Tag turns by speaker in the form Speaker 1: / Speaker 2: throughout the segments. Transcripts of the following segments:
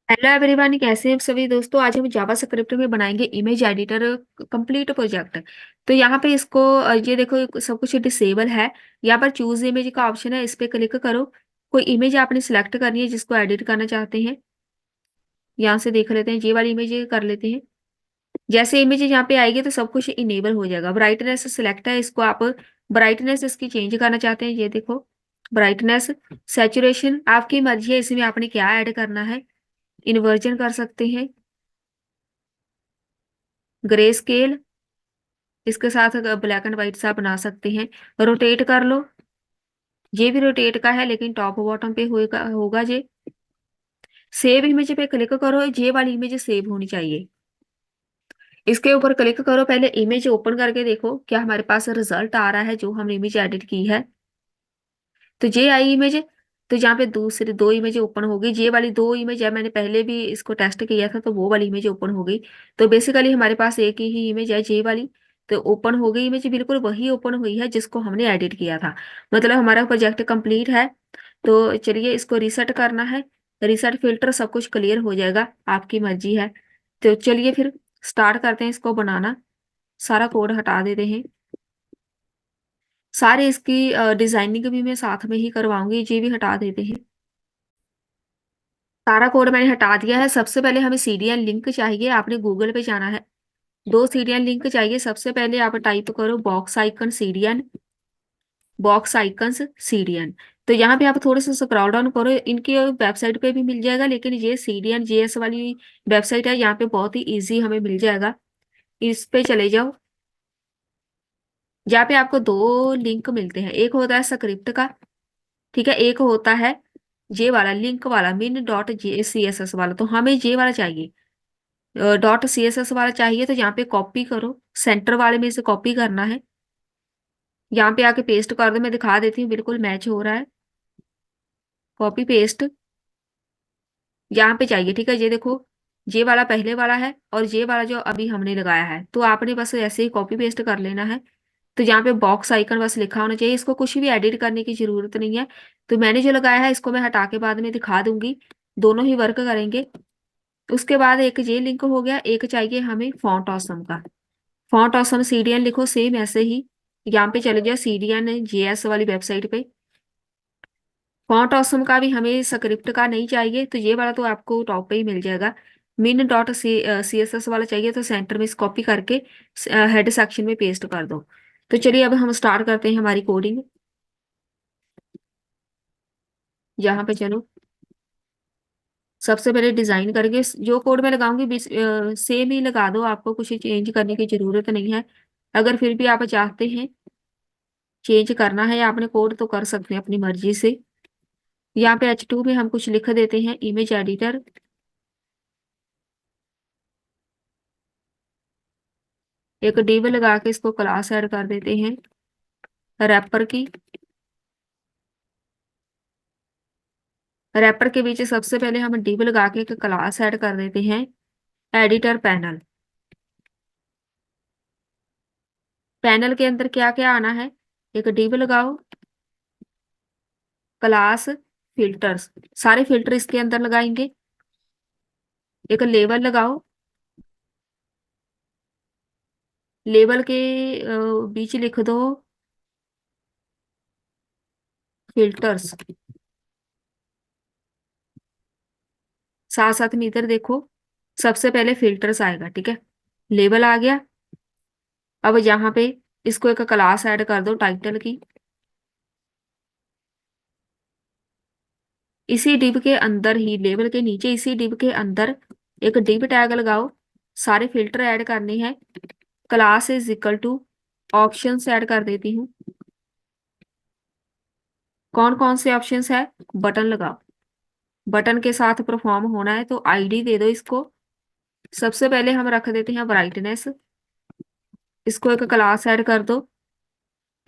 Speaker 1: Hello everyone, कैसे हैं आप सभी दोस्तों। आज हम जावा स्क्रिप्ट में बनाएंगे इमेज एडिटर कंप्लीट प्रोजेक्ट। तो यहाँ पे इसको ये देखो सब कुछ डिसेबल है। यहाँ पर चूज इमेज का ऑप्शन है, इस पे क्लिक करो। कोई इमेज आपने सिलेक्ट करनी है जिसको एडिट करना चाहते हैं। यहाँ से देख लेते हैं, ये वाली इमेज कर लेते हैं। जैसे इमेज यहाँ पे आएगी तो सब कुछ इनेबल हो जाएगा। ब्राइटनेस सिलेक्ट है, इसको आप ब्राइटनेस इसकी चेंज करना चाहते हैं, ये देखो ब्राइटनेस। सैचुरेशन आपकी मर्जी है, इसमें आपने क्या ऐड करना है। इन्वर्जन कर सकते हैं। ग्रे स्केल, इसके साथ ब्लैक एंड व्हाइट सा बना सकते हैं। रोटेट कर लो, ये भी रोटेट का है लेकिन टॉप बॉटम पे होगा होगा ये। सेव इमेज पे क्लिक करो, ये वाली इमेज सेव होनी चाहिए। इसके ऊपर क्लिक करो, पहले इमेज ओपन करके देखो क्या हमारे पास रिजल्ट आ रहा है जो हमने इमेज एडिट की है। तो ये आई इमेज। तो जहाँ पे दूसरी दो इमेज ओपन हो गई, ये वाली दो इमेज है, मैंने पहले भी इसको टेस्ट किया था तो वो वाली इमेज ओपन हो गई। तो बेसिकली हमारे पास एक ही इमेज है, ये वाली। तो ओपन हो गई इमेज, बिल्कुल वही ओपन हुई है जिसको हमने एडिट किया था। मतलब हमारा प्रोजेक्ट कंप्लीट है। तो चलिए इसको रीसेट करना है। रीसेट फिल्टर सब कुछ क्लियर हो जाएगा, आपकी मर्जी है। तो चलिए फिर स्टार्ट करते हैं इसको बनाना। सारा कोड हटा देते हैं। सारे इसकी डिजाइनिंग भी मैं साथ में ही करवाऊंगी, ये भी हटा देते हैं। सारा कोड मैंने हटा दिया है। सबसे पहले हमें सीडीएन लिंक चाहिए, आपने गूगल पे जाना है। दो सीडीएन लिंक चाहिए। सबसे पहले आप टाइप करो box icon CDN. Box icons CDN. तो यहाँ पे आप थोड़ा सा स्क्रॉल डाउन करो, इनकी वेबसाइट पे भी मिल जाएगा, लेकिन ये सीडीएन जेएस वाली वेबसाइट है, यहाँ पे बहुत ही इजी हमें मिल जाएगा। इस पे चले जाओ। यहाँ पे आपको दो लिंक मिलते हैं, एक होता है स्क्रिप्ट का, ठीक है। एक होता है जे वाला लिंक वाला, min dot J C S S वाला। तो हमें जे वाला चाहिए, डॉट सी एस एस वाला चाहिए। तो यहाँ पे कॉपी करो, सेंटर वाले में से कॉपी करना है। यहाँ पे आके पेस्ट कर दो, मैं दिखा देती हूँ, बिल्कुल मैच हो रहा है। कॉपी पेस्ट यहाँ पे चाहिए, ठीक है। ये देखो, ये वाला पहले वाला है और ये वाला जो अभी हमने लगाया है, तो आपने बस ऐसे ही कॉपी पेस्ट कर लेना है। तो यहाँ पे बॉक्स आइकन बस लिखा होना चाहिए, इसको कुछ भी एडिट करने की जरूरत नहीं है। तो मैंने जो लगाया है इसको मैं हटा के बाद में दिखा दूंगी, दोनों ही वर्क करेंगे। उसके बाद एक ये लिंक हो गया, एक चाहिए हमें फॉन्ट ऑसम का। फॉन्ट ऑसम सीडीएन लिखो, सेम ऐसे ही। यहाँ पे चले जाओ सीडीएन जेएस वाली वेबसाइट पे। फॉन्ट ऑसम का भी हमें स्क्रिप्ट का नहीं चाहिए, तो ये वाला तो आपको टॉप पे ही मिल जाएगा। min dot C S S वाला चाहिए, तो सेंटर में कॉपी करके हेड सेक्शन में पेस्ट कर दो। तो चलिए अब हम स्टार्ट करते हैं हमारी कोडिंग। यहाँ पे चलो, सबसे पहले डिजाइन करके जो कोड मैं लगाऊंगी सेम ही लगा दो, आपको कुछ चेंज करने की जरूरत नहीं है। अगर फिर भी आप चाहते हैं चेंज करना है आपने कोड, तो कर सकते हैं अपनी मर्जी से। यहाँ पे H2 में हम कुछ लिख देते हैं, इमेज एडिटर। एक डिव लगा के इसको क्लास ऐड कर देते हैं रैपर की। रैपर के पीछे सबसे पहले हम डिव लगा के एक क्लास ऐड कर देते हैं, एडिटर पैनल। पैनल के अंदर क्या क्या आना है, एक डिव लगाओ, क्लास, फिल्टर्स, सारे फिल्टर इसके अंदर लगाएंगे। एक लेबल लगाओ, लेबल के बीच लिख दो फिल्टर्स। साथ साथ में इधर देखो, सबसे पहले फिल्टर्स आएगा, ठीक है। लेबल आ गया। अब यहाँ पे इसको एक क्लास ऐड कर दो टाइटल की। इसी डिव के अंदर ही, लेबल के नीचे इसी डिव के अंदर एक डिव टैग लगाओ। सारे फिल्टर ऐड करने हैं। Class is equal two options add कर देती हूँ। कौन कौन से ऑप्शंस है, बटन लगाओ। बटन के साथ परफॉर्म होना है तो आईडी दे दो इसको। सबसे पहले हम रख देते हैं ब्राइटनेस। इसको एक क्लास ऐड कर दो।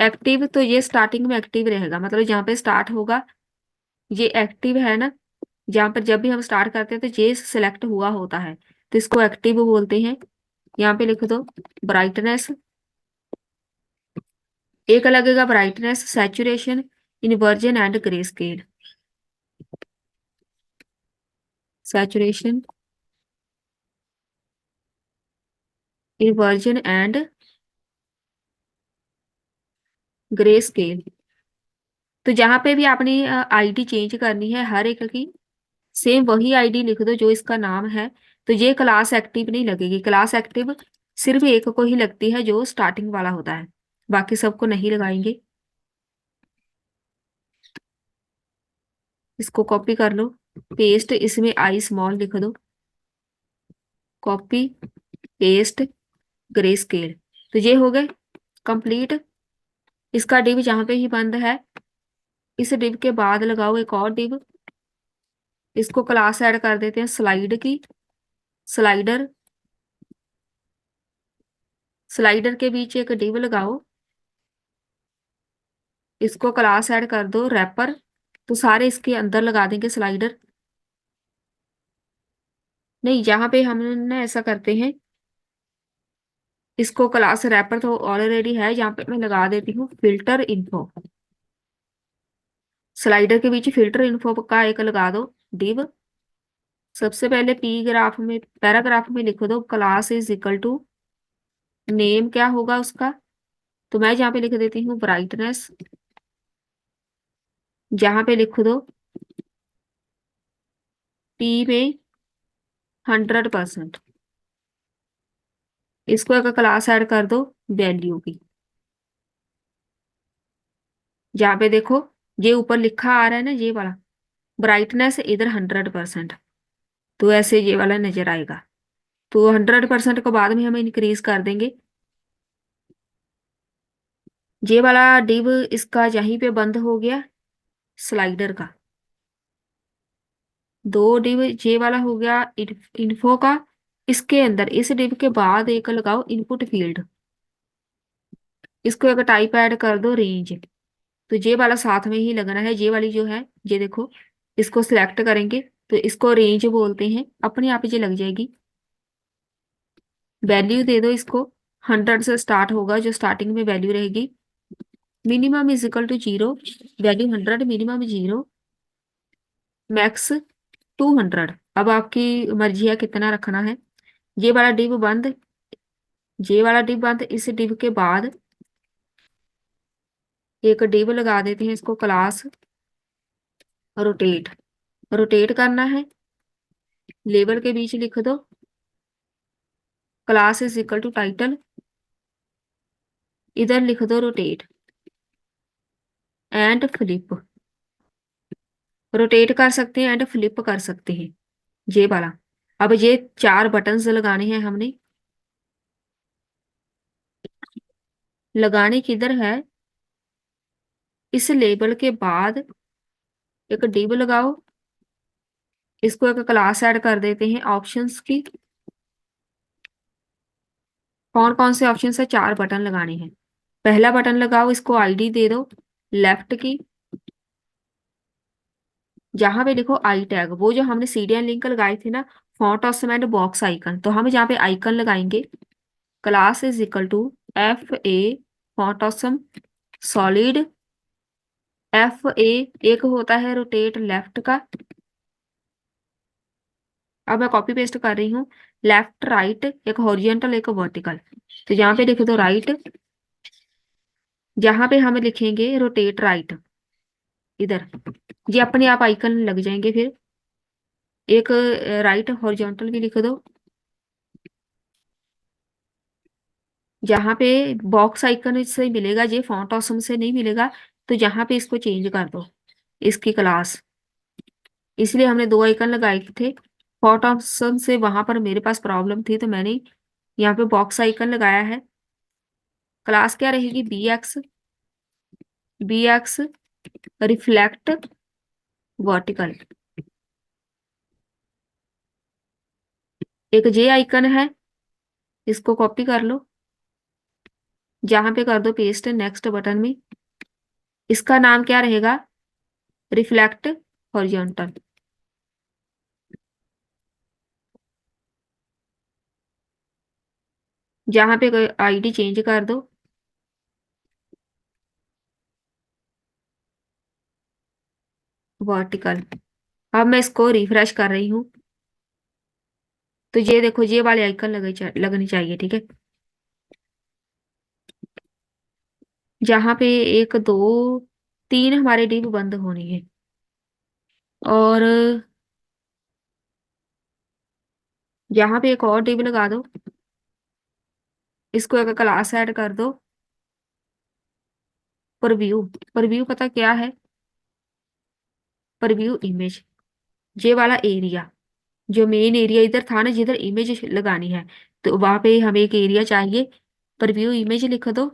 Speaker 1: एक्टिव, तो ये स्टार्टिंग में एक्टिव रहेगा, मतलब जहाँ पे स्टार्ट होगा ये एक्टिव है ना। जहाँ पर जब भी हम स्टार्ट करते हैं तो ये सिलेक्ट हुआ होता है, तो इसको एक्टिव बोलते हैं। यहाँ पे लिख दो ब्राइटनेस। एक लगेगा brightness, saturation, inversion and grey scale. Saturation, inversion and grey scale. तो जहां पे भी आपने आईडी चेंज करनी है हर एक की, सेम वही आईडी लिख दो जो इसका नाम है। तो ये क्लास एक्टिव नहीं लगेगी, क्लास एक्टिव सिर्फ एक को ही लगती है जो स्टार्टिंग वाला होता है, बाकी सबको नहीं लगाएंगे। इसको कॉपी कर लो, पेस्ट, इसमें आई स्मॉल लिख दो, कॉपी पेस्ट ग्रे स्केल। तो ये हो गए कंप्लीट। इसका डिव जहां पे ही बंद है, इस डिव के बाद लगाओ एक और डिव। इसको क्लास ऐड कर देते हैं स्लाइड की, स्लाइडर, स्लाइडर के बीच एक डिव लगाओ। इसको क्लास ऐड कर दो रैपर। तो सारे इसके अंदर लगा देंगे स्लाइडर। नहीं, यहाँ पे हम ना ऐसा करते हैं, इसको क्लास रैपर तो ऑलरेडी है, यहाँ पे मैं लगा देती हूँ फिल्टर इन्फो। स्लाइडर के बीच फिल्टर इन्फो का एक लगा दो डिव। सबसे पहले पी ग्राफ में, पैराग्राफ में लिख दो class is equal to, name क्या होगा उसका, तो मैं यहाँ पे लिख देती हूँ ब्राइटनेस। जहां पे लिख दो पी में 100%। इसको एक क्लास ऐड कर दो वैल्यू की। जहाँ पे देखो ये ऊपर लिखा आ रहा है ना, ये वाला ब्राइटनेस, इधर 100%। तो ऐसे ये वाला नजर आएगा। तो 100% को बाद में हम इंक्रीज कर देंगे। ये वाला डिव इसका यहीं पे बंद हो गया, स्लाइडर का। दो डिव ये वाला हो गया इन्फो का। इसके अंदर इस डिव के बाद एक लगाओ इनपुट फील्ड। इसको एक टाइप ऐड कर दो रेंज। तो ये वाला साथ में ही लगना है, ये वाली जो है, ये देखो, इसको सिलेक्ट करेंगे तो इसको रेंज बोलते हैं, अपने आप ये लग जाएगी। वैल्यू दे दो इसको, 100 से स्टार्ट होगा जो स्टार्टिंग में वैल्यू रहेगी। Minimum is equal to 0, value 100, minimum 0, max 200। अब आपकी मर्जी है कितना रखना है। ये वाला डिव बंद, ये वाला डिव बंद। इस डिव के बाद एक डिव लगा देते हैं, इसको क्लास रोटेट, रोटेट करना है। लेबल के बीच लिख दो class is equal to title, इधर लिख दो रोटेट एंड फ्लिप। रोटेट कर सकते हैं एंड फ्लिप कर सकते हैं, ये वाला। अब ये चार बटन्स लगाने हैं हमने। लगाने किधर है, इस लेबल के बाद एक डिव लगाओ। इसको एक क्लास ऐड कर देते हैं ऑप्शंस की। कौन कौन से ऑप्शन है, चार बटन लगाने हैं। पहला बटन लगाओ, इसको आईडी दे दो लेफ्ट की। जहां पे लिखो आई टैग, वो जो हमने सीडीएन लिंक लगाए थे ना, font awesome and box icon, तो हम जहाँ पे आइकन लगाएंगे class is equal to FA font awesome solid. FA एक होता है रोटेट लेफ्ट का। अब मैं कॉपी पेस्ट कर रही हूँ, लेफ्ट राइट, एक हॉरिजॉन्टल एक वर्टिकल। तो यहाँ पे लिख दो राइट। जहां पे हम लिखेंगे रोटेट राइट, इधर ये अपने आप आइकन लग जाएंगे। फिर एक राइट हॉरिजॉन्टल भी लिख दो। जहां पे बॉक्स आइकन से मिलेगा, ये फॉन्ट ऑसम से नहीं मिलेगा। तो यहाँ पे इसको चेंज कर दो, इसकी क्लास। इसलिए हमने दो आइकन लगाए थे, फॉन्ट ऑप्शन से वहां पर मेरे पास प्रॉब्लम थी, तो मैंने यहाँ पे बॉक्स आइकन लगाया है। क्लास क्या रहेगी, बी एक्स रिफ्लेक्ट वर्टिकल। एक जे आइकन है, इसको कॉपी कर लो, जहां पे कर दो पेस्ट नेक्स्ट बटन में। इसका नाम क्या रहेगा, रिफ्लेक्ट हॉरिजॉन्टल। जहां पे आईडी चेंज कर दो, वर्टिकल। अब मैं इसको रिफ्रेश कर रही हूँ। तो ये देखो, ये वाले आइकन लगनी चाहिए, ठीक है। जहाँ पे एक दो तीन हमारे डिव बंद होनी है। और यहाँ पे एक और डिव लगा दो, इसको एक क्लास ऐड कर दो। परव्यू, परव्यू पता क्या है? परव्यू इमेज, ये वाला एरिया, जो मेन एरिया इधर था ना जिधर इमेज लगानी है, तो वहां पे हमें एक एरिया चाहिए। परव्यू इमेज लिख दो,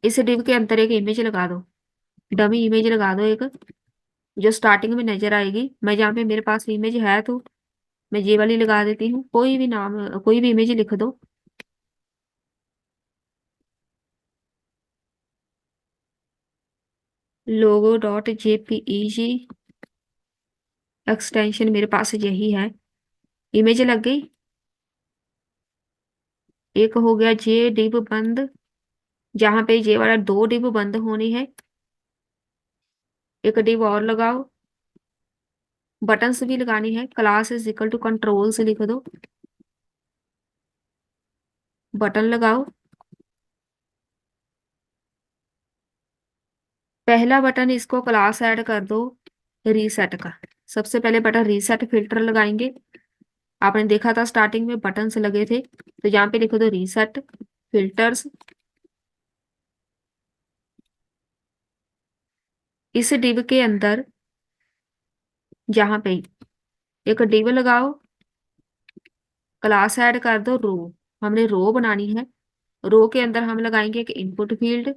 Speaker 1: इस डिव के अंदर एक इमेज लगा दो, डमी इमेज लगा दो एक, जो स्टार्टिंग में नजर आएगी। मैं जहाँ पे मेरे पास इमेज है तो मैं ये वाली लगा देती हूँ, कोई भी नाम, कोई भी इमेज लिख दो। लोगो डॉट जेपीईजी एक्सटेंशन मेरे पास यही है। इमेज लग गई। एक हो गया जे डिव बंद, जहां पे जे वाला दो डिव बंद होनी है। एक डिव और लगाओ, बटन्स भी लगानी है। Class is equal to control से लिख दो, बटन लगाओ। पहला बटन, इसको क्लास ऐड कर दो रीसेट का। सबसे पहले बटन रीसेट फिल्टर लगाएंगे। आपने देखा था स्टार्टिंग में बटन्स लगे थे, तो यहाँ पे लिखो दो रीसेट फिल्टर्स। इस डिव के अंदर जहां पे एक डिव लगाओ, क्लास ऐड कर दो रो। हमने रो बनानी है। रो के अंदर हम लगाएंगे एक input field,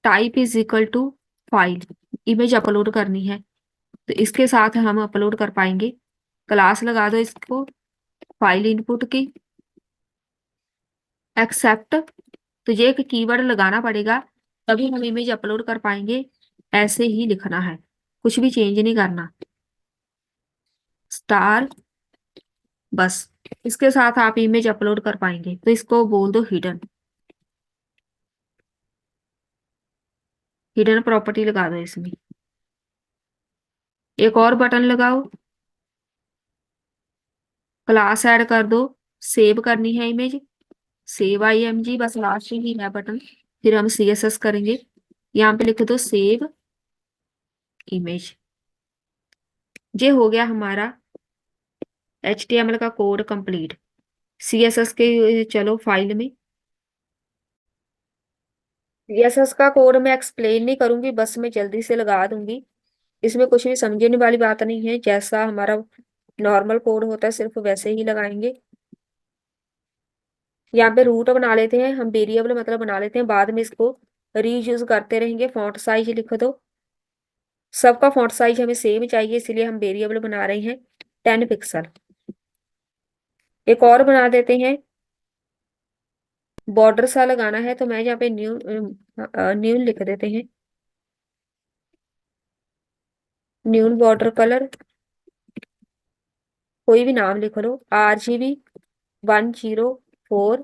Speaker 1: type is equal to file. Image upload करनी है, तो इसके साथ हम अपलोड कर पाएंगे। क्लास लगा दो इसको फाइल इनपुट की, एक्सेप्ट। तो ये एक कीवर्ड लगाना पड़ेगा, तभी हम इमेज अपलोड कर पाएंगे। ऐसे ही लिखना है, कुछ भी चेंज नहीं करना। स्टार, बस। इसके साथ आप इमेज अपलोड कर पाएंगे। तो इसको बोल दो हिडन, हिडन प्रॉपर्टी लगा दो इसमें। एक और बटन लगाओ, क्लास ऐड कर दो, सेव करनी है इमेज, सेव आईएमजी, बस लास्ट ही है बटन। फिर हम सीएसएस करेंगे। यहाँ पे लिख दो सेव इमेज। ये हो गया हमारा HTML का कोड कंप्लीट। सीएसएस के चलो फाइल में। सीएसएस का कोड मैं एक्सप्लेन नहीं करूंगी, बस मैं जल्दी से लगा दूंगी। इसमें कुछ भी समझने वाली बात नहीं है, जैसा हमारा नॉर्मल कोड होता है सिर्फ वैसे ही लगाएंगे। यहाँ पे रूट बना लेते हैं हम, वेरिएबल मतलब बना लेते हैं, बाद में इसको रीयूज करते रहेंगे। फॉन्ट साइज लिख दो, सबका फॉन्ट साइज हमें सेम चाहिए, इसलिए हम वेरिएबल बना रहे हैं 10 पिक्सल। एक और बना देते हैं, बॉर्डर सा लगाना है, तो मैं यहाँ पे न्यू न्यू लिख देते हैं। न्यू बॉर्डर कलर, कोई भी नाम लिख लो, RGB 104।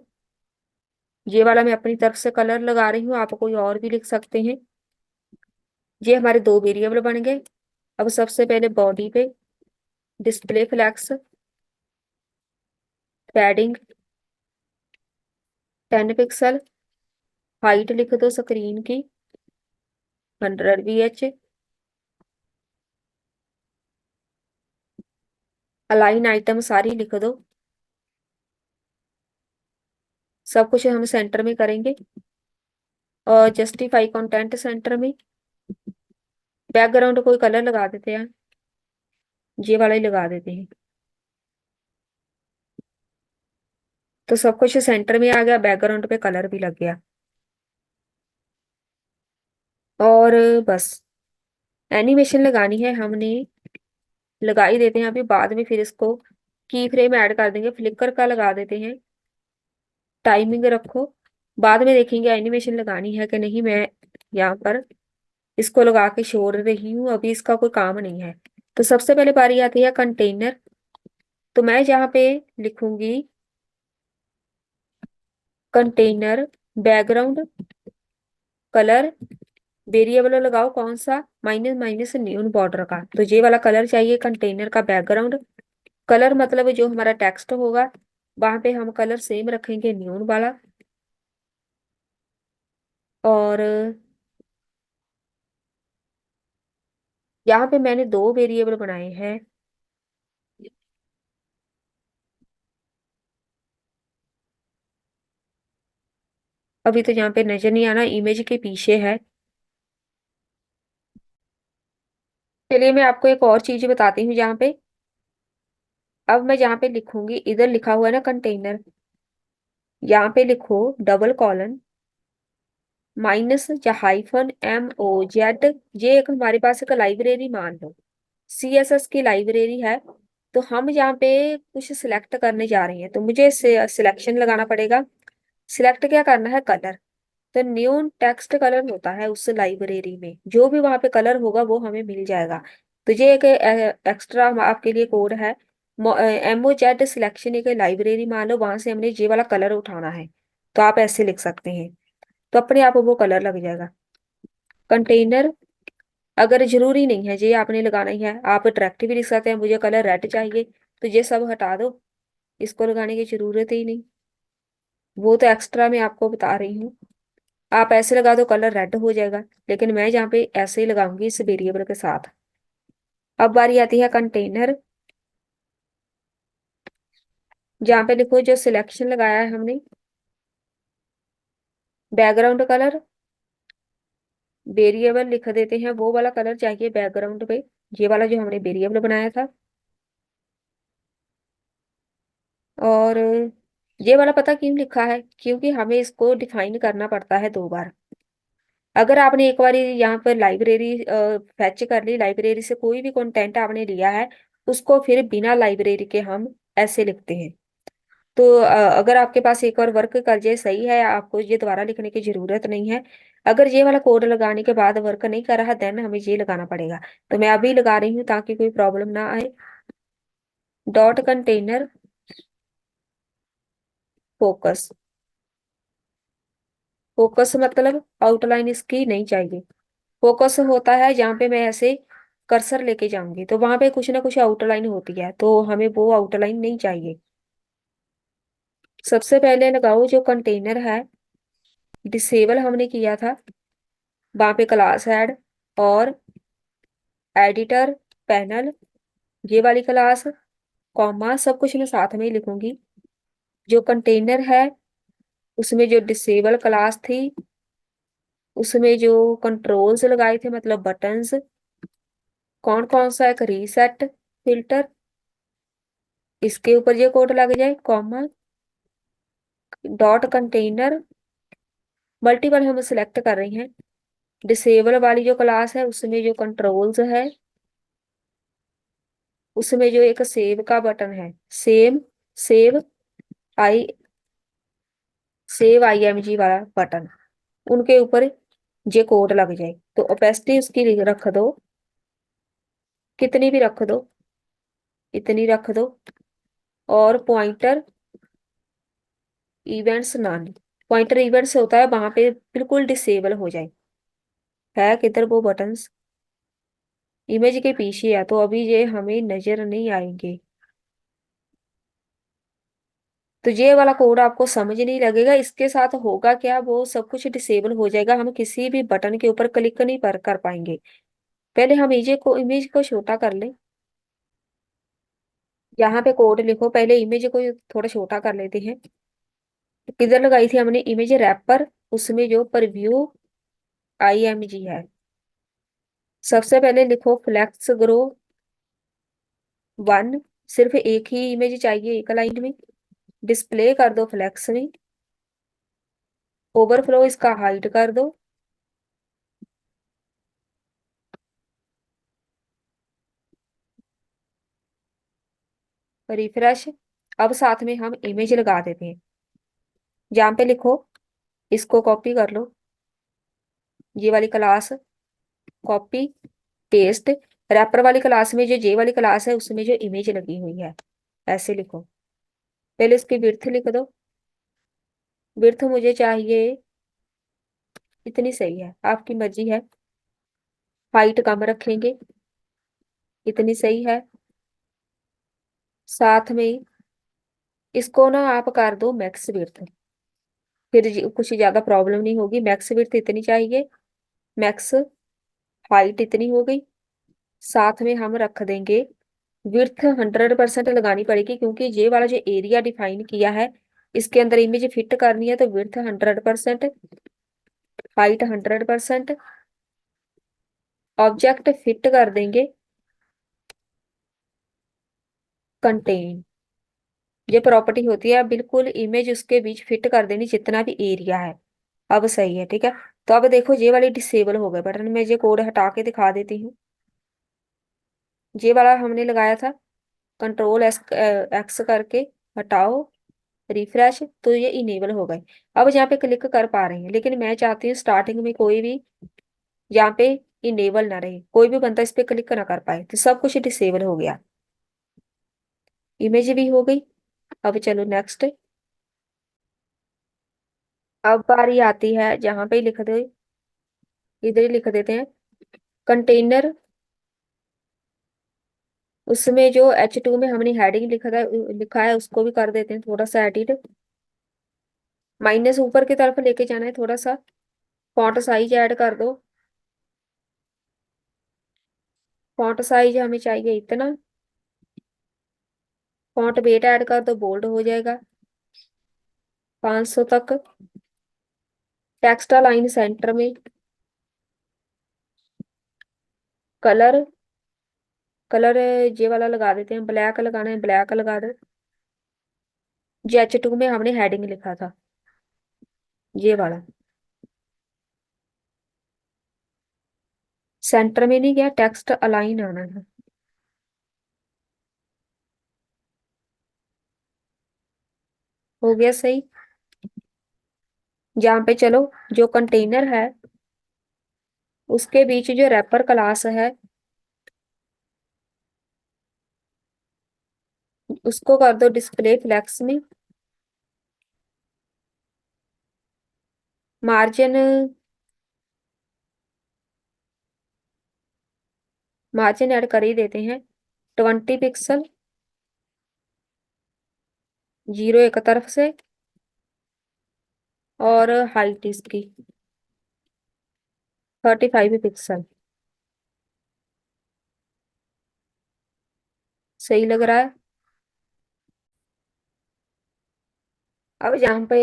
Speaker 1: ये वाला मैं अपनी तरफ से कलर लगा रही हूँ, आप कोई और भी लिख सकते हैं। ये हमारे दो वेरिएबल बन गए। अब सबसे पहले बॉडी पे display flex, padding 10 pixel, height लिख दो स्क्रीन की 100 VH, अलाइन आइटम सारी लिख दो। सब कुछ हम सेंटर में करेंगे, और जस्टिफाई कंटेंट सेंटर में। बैकग्राउंड कोई कलर लगा देते हैं, ये वाला ही लगा देते हैं। तो सब कुछ सेंटर में आ गया, बैकग्राउंड पे कलर भी लग गया। और बस एनिमेशन लगानी है हमने, लगा ही देते हैं अभी, बाद में फिर इसको की फ्रेम ऐड कर देंगे। फ्लिकर का लगा देते हैं, टाइमिंग रखो, बाद में देखेंगे एनिमेशन लगानी है कि नहीं। मैं यहाँ पर इसको लगा के छोड़ रही हूँ, अभी इसका कोई काम नहीं है। तो सबसे पहले बारी आती है कंटेनर। तो मैं यहाँ पे लिखूंगी कंटेनर बैकग्राउंड कलर, वेरिएबल लगाओ कौन सा, माइनस माइनस न्यून बॉर्डर का। तो ये वाला कलर चाहिए कंटेनर का बैकग्राउंड। कलर मतलब जो हमारा टेक्स्ट होगा वहां पे हम कलर सेम रखेंगे, न्यून वाला। और यहाँ पे मैंने दो वेरिएबल बनाए हैं। अभी तो यहाँ पे नजर नहीं आना, इमेज के पीछे है। चलिए मैं आपको एक और चीज बताती हूँ जहाँ पे। अब मैं जहाँ पे लिखूंगी, इधर लिखा हुआ है ना कंटेनर, यहाँ पे लिखो डबल कॉलन माइनस या हाइफन MOZ। ये एक हमारे पास एक लाइब्रेरी मान लो, CSS की लाइब्रेरी है। तो हम यहाँ पे कुछ सिलेक्ट करने जा रहे हैं, तो मुझे सिलेक्शन लगाना पड़ेगा। सिलेक्ट क्या करना है? कलर। तो न्यू टेक्स्ट कलर होता है उस लाइब्रेरी में, जो भी वहां पे कलर होगा वो हमें मिल जाएगा। तो ये एक एक्स्ट्रा आपके लिए कोड है। MOZ सिलेक्शन एक लाइब्रेरी मान लो, वहां से हमने ये वाला कलर उठाना है। तो आप ऐसे लिख सकते हैं, तो अपने आप वो कलर लग जाएगा। कंटेनर अगर जरूरी नहीं है ये आपने लगाना ही है, आप डायरेक्ट भी लिख सकते हैं मुझे कलर रेड चाहिए, तो ये सब हटा दो, इसको लगाने की जरूरत ही नहीं। वो तो एक्स्ट्रा मैं आपको बता रही हूँ। आप ऐसे लगा दो कलर रेड हो जाएगा, लेकिन मैं यहाँ पे ऐसे ही लगाऊंगी इस वेरिएबल के साथ। अब बारी आती है कंटेनर, जहाँ पे लिखो जो सिलेक्शन लगाया है हमने, बैकग्राउंड कलर वेरिएबल लिख देते हैं, वो वाला कलर चाहिए बैकग्राउंड पे, ये वाला जो हमने वेरिएबल बनाया था। और ये वाला पता क्यों लिखा है? क्योंकि हमें इसको डिफाइन करना पड़ता है दो बार। अगर आपने एक बार यहाँ पर लाइब्रेरी फैच कर ली, लाइब्रेरी से कोई भी कंटेंट आपने लिया है, उसको फिर बिना लाइब्रेरी के हम ऐसे लिखते हैं। तो अगर आपके पास एक और वर्क कर जाए सही है, आपको ये दोबारा लिखने की जरूरत नहीं है। अगर ये वाला कोड लगाने के बाद वर्क नहीं कर रहा, देन हमें ये लगाना पड़ेगा। तो मैं अभी लगा रही हूँ ताकि कोई प्रॉब्लम ना आए। Dot container focus. फोकस मतलब आउटलाइन इसकी नहीं चाहिए। फोकस होता है जहाँ पे मैं ऐसे कर्सर लेके जाऊंगी तो वहां पे कुछ ना कुछ आउटलाइन होती है, तो हमें वो आउटलाइन नहीं चाहिए। सबसे पहले लगाओ जो कंटेनर है, डिसेबल हमने किया था, वहां पे क्लास ऐड और एडिटर पैनल, ये वाली क्लास, कॉमा सब कुछ मैं साथ में ही लिखूंगी। जो कंटेनर है उसमें जो डिसेबल क्लास थी, उसमें जो कंट्रोल्स लगाए थे मतलब बटन्स, कौन कौन सा, एक रीसेट फिल्टर, इसके ऊपर ये कोड लग जाए, कॉमा डॉट कंटेनर मल्टीपल हम सिलेक्ट कर रहे हैं। डिसेबल वाली जो क्लास है उसमें जो कंट्रोल्स है, उसमें जो एक सेव का बटन है, सेव आई IMG वाला बटन, उनके ऊपर ये कोड लग जाए। तो ओपेसिटी उसकी रख दो, कितनी भी रख दो, इतनी रख दो। और pointer events none, pointer events होता है वहां पे बिल्कुल डिसेबल हो जाए। है किधर वो बटन्स? इमेज के पीछे है, तो अभी ये हमें नजर नहीं आएंगे। तो ये वाला कोड आपको समझ नहीं लगेगा, इसके साथ होगा क्या, वो सब कुछ डिसेबल हो जाएगा, हम किसी भी बटन के ऊपर क्लिक नहीं कर पाएंगे। पहले हम इमेज को छोटा कर लें। यहाँ पे कोड लिखो, पहले इमेज को थोड़ा छोटा कर लेते हैं। किधर लगाई थी हमने इमेज? रैपर, उसमें जो प्रीव्यू IMG है। सबसे पहले लिखो फ्लेक्स ग्रो 1, सिर्फ एक ही इमेज चाहिए एक लाइन में, डिस्प्ले कर दो फ्लेक्स में। ओवरफ्लो इसका हाइड कर दो। रिफ्रेश। अब साथ में हम इमेज लगा देते हैं, जहाँ पे लिखो, इसको कॉपी कर लो, ये वाली क्लास, कॉपी पेस्ट। रैपर वाली क्लास में जो जे वाली क्लास है उसमें जो इमेज लगी हुई है, ऐसे लिखो। पहले इसकी विड्थ लिख दो। विड्थ मुझे चाहिए, इतनी सही है, आपकी मर्जी है। हाइट कम रखेंगे, इतनी सही है। साथ में इसको ना आप कर दो मैक्स विड्थ। फिर कुछ ज्यादा प्रॉब्लम नहीं होगी। मैक्स विड्थ इतनी चाहिए, मैक्स हाइट इतनी हो गई। साथ में हम रख देंगे विड्थ 100% लगानी पड़ेगी, क्योंकि ये वाला जो एरिया डिफाइन किया है इसके अंदर इमेज फिट करनी है, तो विड्थ 100%, हाइट 100%। ऑब्जेक्ट फिट कर देंगे कंटेन। ये प्रॉपर्टी होती है, बिल्कुल इमेज उसके बीच फिट कर देनी जितना भी एरिया है। अब सही है, ठीक है। तो अब देखो ये वाली डिसेबल हो गए बटन। में ये कोड हटा के दिखा देती हूँ। ये वाला हमने लगाया था, कंट्रोल एक्स करके हटाओ, रिफ्रेश, तो ये इनेबल हो गए। अब यहाँ पे क्लिक कर पा रहे हैं, लेकिन मैं चाहती हूँ स्टार्टिंग में कोई भी यहाँ पे इनेबल ना रहे, कोई भी बंदा इस पे क्लिक ना कर पाए, तो सब कुछ डिसेबल हो गया। इमेज भी हो गई। अब चलो नेक्स्ट। अब बारी आती है जहां पे लिख दो, इधर ही लिख देते हैं कंटेनर। उसमें जो H2 में हमने हेडिंग लिखा है उसको भी कर देते हैं थोड़ा सा एडिट। माइनस ऊपर की तरफ लेके जाना है थोड़ा सा। फॉन्ट साइज ऐड कर दो। फॉन्ट साइज हमें चाहिए इतना। फॉन्ट वेट ऐड कर दो, बोल्ड हो जाएगा 500 तक। टेक्स्ट लाइन सेंटर में। कलर, कलर ये वाला लगा देते हैं, ब्लैक लगाना है ब्लैक लगा दो। H2 में हमने हेडिंग लिखा था ये वाला, सेंटर में नहीं गया, टेक्स्ट अलाइन आना है। हो गया सही। जहाँ पे चलो जो कंटेनर है उसके बीच जो रैपर क्लास है उसको कर दो डिस्प्ले फ्लेक्स में। मार्जिन, मार्जिन ऐड कर ही देते हैं 20 पिक्सल, 0 एक तरफ से, और हाइट इसकी 35 पिक्सल। सही लग रहा है। अब यहाँ पे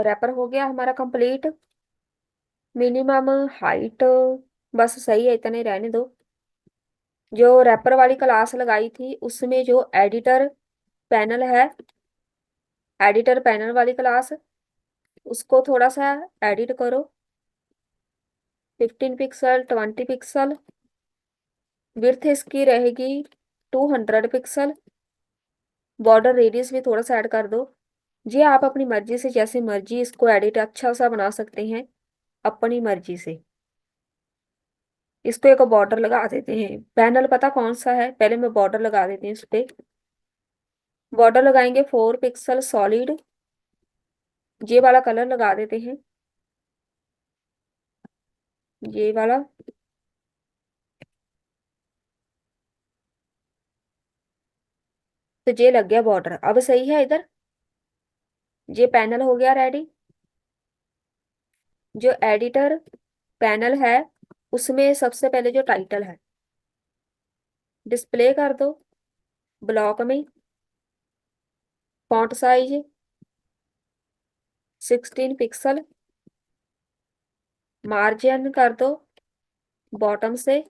Speaker 1: रैपर हो गया हमारा कंप्लीट। मिनिमम हाइट बस सही है, इतने रहने दो। जो रैपर वाली क्लास लगाई थी उसमें जो एडिटर पैनल है, एडिटर पैनल वाली क्लास, उसको थोड़ा सा एडिट करो। 15 पिक्सल, 20 पिक्सल। विड्थ इसकी रहेगी 200 पिक्सल। बॉर्डर रेडियस भी थोड़ा सा ऐड कर दो। जी आप अपनी मर्जी से जैसे मर्जी इसको एडिट अच्छा सा बना सकते हैं, अपनी मर्जी से। इसको एक बॉर्डर लगा देते हैं। पैनल पता कौन सा है, पहले मैं बॉर्डर लगा देती हूँ इस पे। बॉर्डर लगाएंगे 4 पिक्सल सॉलिड। ये वाला कलर लगा देते हैं, ये वाला। तो ये लग गया बॉर्डर, अब सही है इधर। ये पैनल हो गया रेडी। जो एडिटर पैनल है उसमें सबसे पहले जो टाइटल है डिस्प्ले कर दो ब्लॉक में। Font size 16 pixel. मार्जिन कर दो बॉटम से।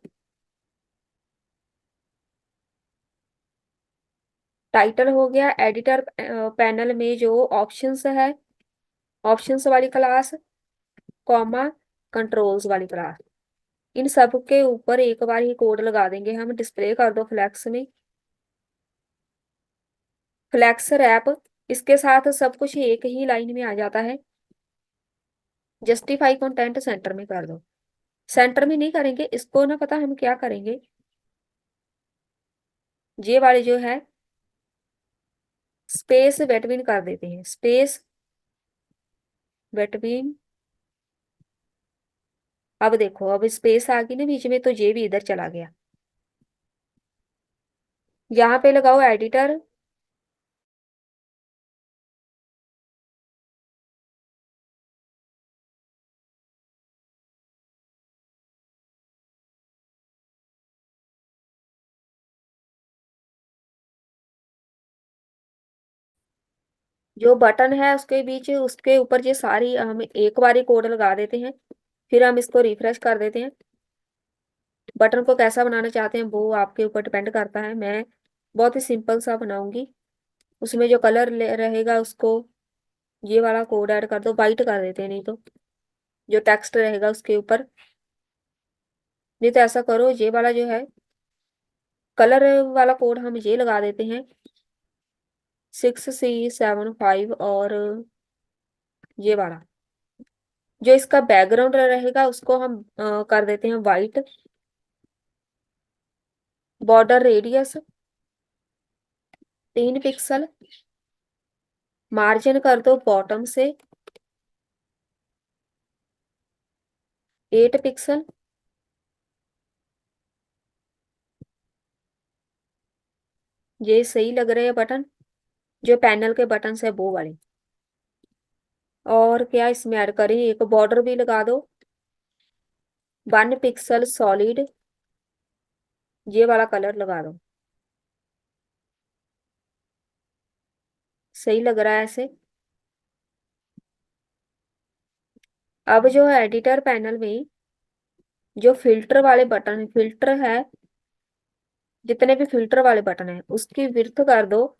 Speaker 1: टाइटल हो गया। एडिटर पैनल में जो ऑप्शंस है, ऑप्शंस वाली क्लास, कॉमा, कंट्रोल्स वाली क्लास, इन सब के ऊपर एक बार ही कोड लगा देंगे हम। डिस्प्ले कर दो फ्लैक्स में। फ्लैक्स रैप, इसके साथ सब कुछ एक ही लाइन में आ जाता है। जस्टिफाई कंटेंट सेंटर में कर दो। सेंटर में नहीं करेंगे इसको ना, पता हम क्या करेंगे, ये वाले जो है स्पेस बेटवीन कर देते हैं। Space between. अब देखो अब स्पेस आ गई ना बीच में, तो ये भी इधर चला गया। यहाँ पे लगाओ एडिटर जो बटन है उसके बीच उसके ऊपर ये सारी हम एक बारी कोड लगा देते हैं, फिर हम इसको रिफ्रेश कर देते हैं। बटन को कैसा बनाना चाहते हैं वो आपके ऊपर डिपेंड करता है। मैं बहुत ही सिंपल सा बनाऊंगी। उसमें जो कलर रहेगा उसको ये वाला कोड ऐड कर दो, वाइट कर देते हैं, नहीं तो जो टेक्स्ट रहेगा उसके ऊपर। नहीं तो ऐसा करो, ये वाला जो है कलर वाला कोड हम ये लगा देते हैं, 6C75, और ये वाला जो इसका बैकग्राउंड रहेगा उसको हम कर देते हैं white. Border radius 3 pixel. Margin कर दो बॉटम से 8 पिक्सल। ये सही लग रहे हैं बटन, जो पैनल के बटन है वो वाले। और क्या इसमें ऐड करें, एक बॉर्डर भी लगा दो, 1 पिक्सल सॉलिड, ये वाला कलर लगा दो। सही लग रहा है ऐसे। अब जो है एडिटर पैनल में जो फिल्टर वाले बटन है, फिल्टर है, जितने भी फिल्टर वाले बटन है उसकी विड्थ कर दो,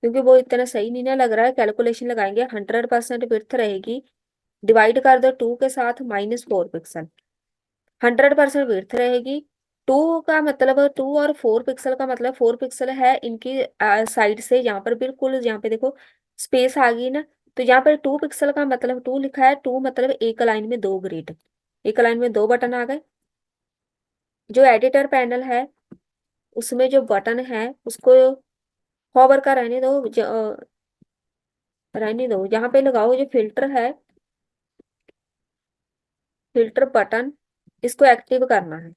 Speaker 1: क्योंकि वो इतना सही नहीं ना लग रहा है। कैलकुलेशन लगाएंगे, 100% विड्थ रहेगी। डिवाइड कर दो 2 के साथ, -4 पिक्सल। 100% विड्थ रहेगी। 2 का मतलब 2 और 4 पिक्सल का मतलब 4 पिक्सल है इनकी साइड से, यहाँ पर बिल्कुल, यहाँ पे देखो स्पेस आ गई ना। तो यहाँ पर 2 पिक्सल का मतलब 2 लिखा है, 2 मतलब एक लाइन में 2 ग्रिड, एक लाइन में 2 बटन आ गए। जो एडिटर पैनल है उसमें जो बटन है उसको हॉवर का रहने दो, रहने दो, यहाँ पे लगाओ जो फिल्टर है, फिल्टर बटन, इसको एक्टिव करना है।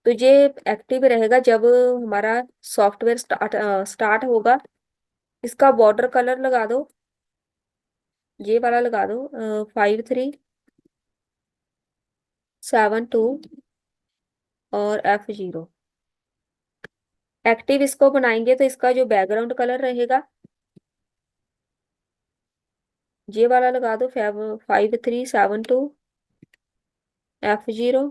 Speaker 1: तो ये एक्टिव रहेगा जब हमारा सॉफ्टवेयर स्टार्ट होगा। इसका बॉर्डर कलर लगा दो, ये वाला लगा दो, 5372 और F0। एक्टिव इसको बनाएंगे तो इसका जो बैकग्राउंड कलर रहेगा ये वाला लगा दो, 5372 F0।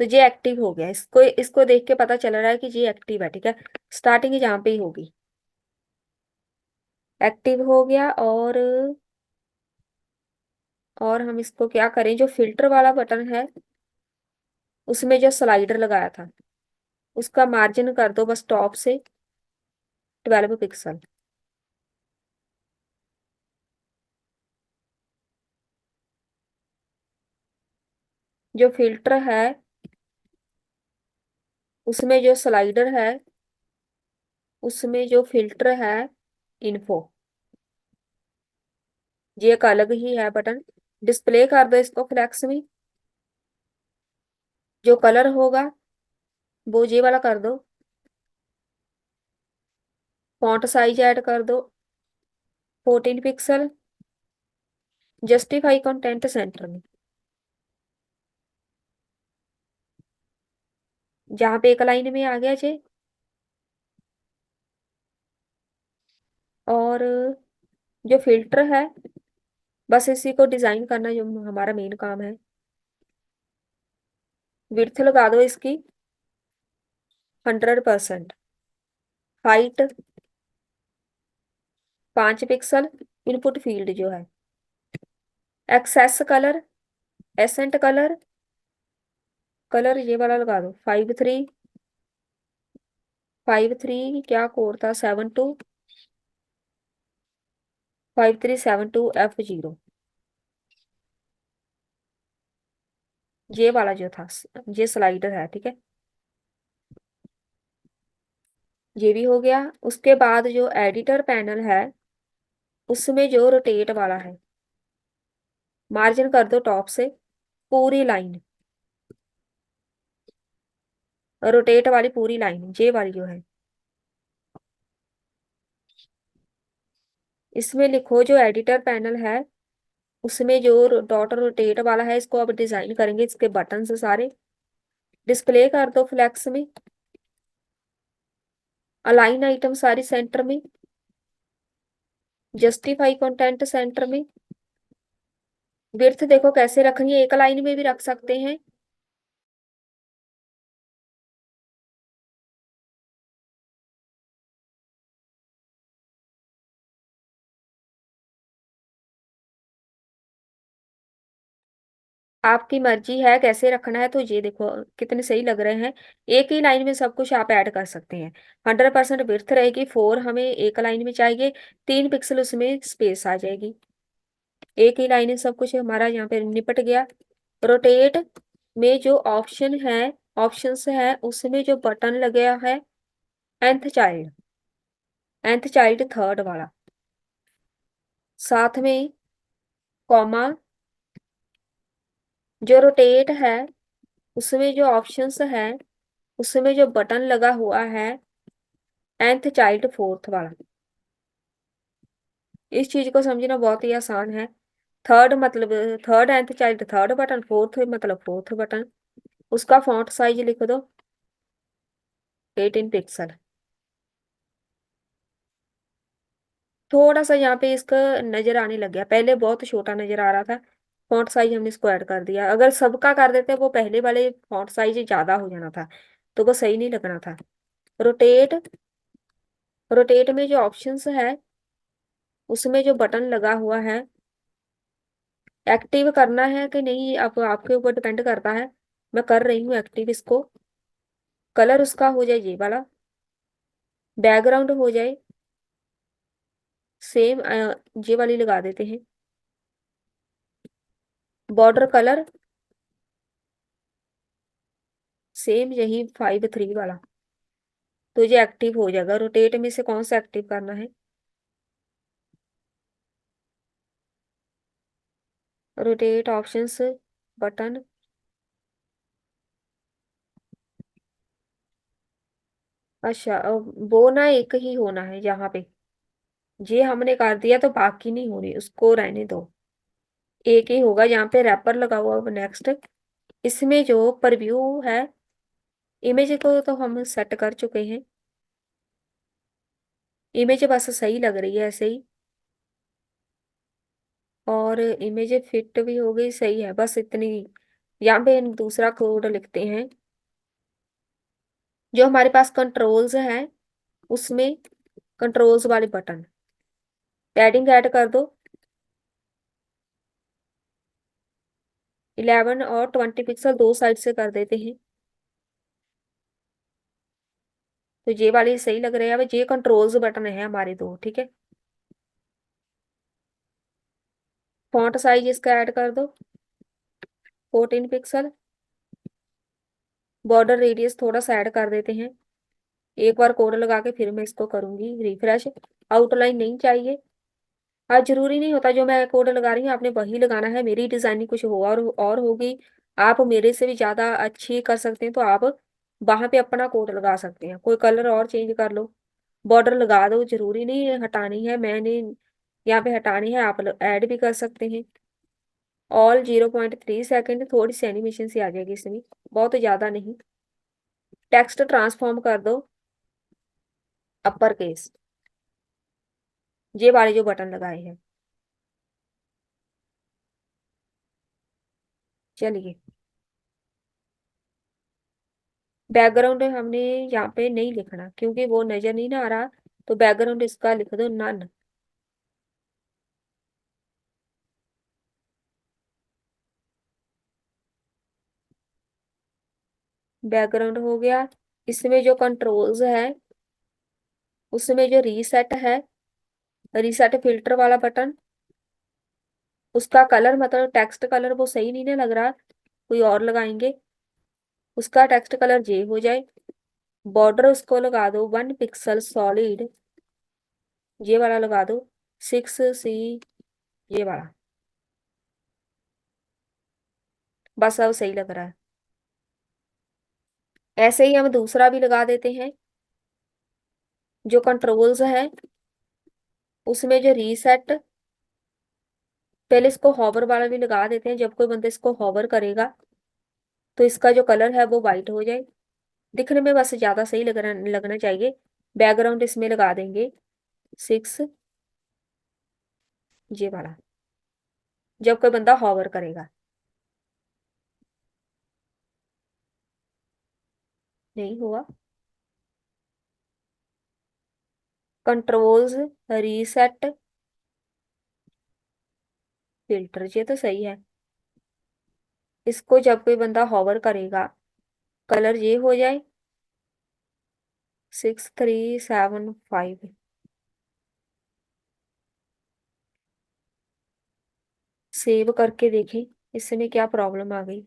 Speaker 1: तो ये एक्टिव हो गया, इसको इसको देख के पता चल रहा है कि ये एक्टिव है, ठीक है। स्टार्टिंग यहाँ पे ही होगी, एक्टिव हो गया। और हम इसको क्या करें, जो फिल्टर वाला बटन है उसमें जो स्लाइडर लगाया था उसका मार्जिन कर दो बस टॉप से 12 पिक्सल। जो फिल्टर है उसमें जो स्लाइडर है, उसमें जो फिल्टर है इन्फो, ये एक अलग ही है बटन। डिस्प्ले कर दो इसको फ्लैक्स में। जो कलर होगा वो ये वाला कर दो। फॉन्ट साइज ऐड कर दो 14 पिक्सल। जस्टिफाई कंटेंट सेंटर में, जहाँ पे एक लाइन में आ गया जे। और जो फिल्टर है बस इसी को डिजाइन करना जो हमारा मेन काम है। विड्थ लगा दो इसकी 100%। Height 5 pixel. इनपुट फील्ड जो है, access colour, accent colour, colour ये वाला लगा दो 5353, क्या कोड था, 725372 F0। ये वाला जो था, ये स्लाइडर है, ठीक है। ये भी हो गया। उसके बाद जो एडिटर पैनल है उसमें जो रोटेट वाला है, मार्जिन कर दो टॉप से पूरी लाइन, रोटेट वाली पूरी लाइन, ये वाली जो है। इसमें लिखो जो एडिटर पैनल है उसमें जो डॉट रोटेट वाला है, इसको अब डिजाइन करेंगे, इसके बटन से सारे। डिस्प्ले कर दो फ्लैक्स में। अलाइन आइटम सारी सेंटर में, जस्टिफाई कंटेंट सेंटर में। विड्थ देखो कैसे रखनी है, एक लाइन में भी रख सकते हैं। आपकी मर्जी है कैसे रखना है, तो ये देखो कितने सही लग रहे हैं। एक ही लाइन में सब कुछ आप ऐड कर सकते हैं। 100% विड्थ रहेगी, 4 हमें एक लाइन में चाहिए, 3 पिक्सल उसमें स्पेस आ जाएगी। एक ही लाइन में सब कुछ हमारा यहाँ पे निपट गया। रोटेट में जो ऑप्शंस है उसमें जो बटन लगे है, nth चाइल्ड, थर्ड वाला, साथ में कॉमा, जो रोटेट है उसमें जो ऑप्शंस है उसमें जो बटन लगा हुआ है, nth चाइल्ड फोर्थ वाला। इस चीज को समझना बहुत ही आसान है। थर्ड मतलब third, nth child third button, fourth मतलब फोर्थ बटन। उसका फॉन्ट साइज लिख दो 18 पिक्सल। थोड़ा सा यहाँ पे इसका नजर आने लग गया, पहले बहुत छोटा नजर आ रहा था। फॉन्ट साइज हमने इसको ऐड कर दिया, अगर सबका कर देते वो पहले वाले फॉन्ट साइज ज्यादा हो जाना था, तो वो सही नहीं लगना था। रोटेट, रोटेट में जो ऑप्शंस है उसमें जो बटन लगा हुआ है, एक्टिव करना है कि नहीं आप आपके ऊपर डिपेंड करता है। मैं कर रही हूँ एक्टिव इसको। कलर उसका हो जाए ये वाला, बैकग्राउंड हो जाए सेम, ये वाली लगा देते हैं। बॉर्डर कलर सेम यही 5 3 वाला, तो ये एक्टिव हो जाएगा। रोटेट में से कौन सा एक्टिव करना है, रोटेट ऑप्शंस, बटन। अच्छा वो ना एक ही होना है यहाँ पे, ये हमने कर दिया तो बाकी नहीं होनी, उसको रहने दो। एक ही होगा, यहाँ पे रैपर लगा हुआ। नेक्स्ट, इसमें जो प्रीव्यू है, इमेज को तो हम सेट कर चुके हैं। इमेज बस सही लग रही है ऐसे ही, और इमेज फिट भी हो गई, सही है बस इतनी। यहाँ पे दूसरा कोड लिखते हैं। जो हमारे पास कंट्रोल्स है उसमें कंट्रोल्स वाले बटन, पैडिंग ऐड कर दो। 11 और 20 पिक्सल दो साइड से कर देते हैं, तो ये वाली सही लग रही है। अब ये कंट्रोल्स बटन है हमारे दो, ठीक है। फॉन्ट साइज इसका ऐड कर दो 14 पिक्सल। बॉर्डर रेडियस थोड़ा सा ऐड कर देते हैं। एक बार कोड लगा के फिर मैं इसको करूंगी रिफ्रेश। आउटलाइन नहीं चाहिए। हाँ, जरूरी नहीं होता जो मैं कोड लगा रही हूँ आपने वही लगाना है, मेरी डिजाइनिंग कुछ हो और होगी। आप मेरे से भी ज्यादा अच्छी कर सकते हैं, तो आप वहां पे अपना कोड लगा सकते हैं, कोई कलर और चेंज कर लो। बॉर्डर लगा दो, जरूरी नहीं है हटानी है, मैंने यहाँ पे हटानी है, आप ऐड भी कर सकते हैं। ऑल 0.3 सेकेंड, थोड़ी सी एनिमेशन सी आ जाएगी इसमें, बहुत ज्यादा नहीं। टेक्स्ट ट्रांसफॉर्म कर दो अपर केस, ये वाले जो बटन लगाए हैं। चलिए, बैकग्राउंड हमने यहाँ पे नहीं लिखना क्योंकि वो नजर नहीं ना आ रहा, तो बैकग्राउंड इसका लिख दो नन। बैकग्राउंड हो गया। इसमें जो कंट्रोल्स है उसमें जो रीसेट है, रीसेट फिल्टर वाला बटन, उसका कलर मतलब टेक्स्ट कलर वो सही नहीं ना लग रहा, कोई और लगाएंगे। उसका टेक्स्ट कलर जे हो जाए। बॉर्डर उसको लगा दो 1 पिक्सल सॉलिड, ये वाला लगा दो 6 C, ये वाला। बस अब सही लग रहा है। ऐसे ही हम दूसरा भी लगा देते हैं। जो कंट्रोल्स है उसमें जो रीसेट, पहले इसको हॉवर वाला भी लगा देते हैं, जब कोई बंदा इसको हॉवर करेगा तो इसका जो कलर है वो वाइट हो जाए। दिखने में बस ज्यादा सही लगना लगना चाहिए। बैकग्राउंड इसमें लगा देंगे 6, ये वाला, जब कोई बंदा हॉवर करेगा। नहीं हुआ। कंट्रोल्स रीसेट फिल्टर, ये तो सही है। इसको जब कोई बंदा हॉवर करेगा, कलर ये हो जाए 6375। सेव करके देखें इसमें क्या प्रॉब्लम आ गई।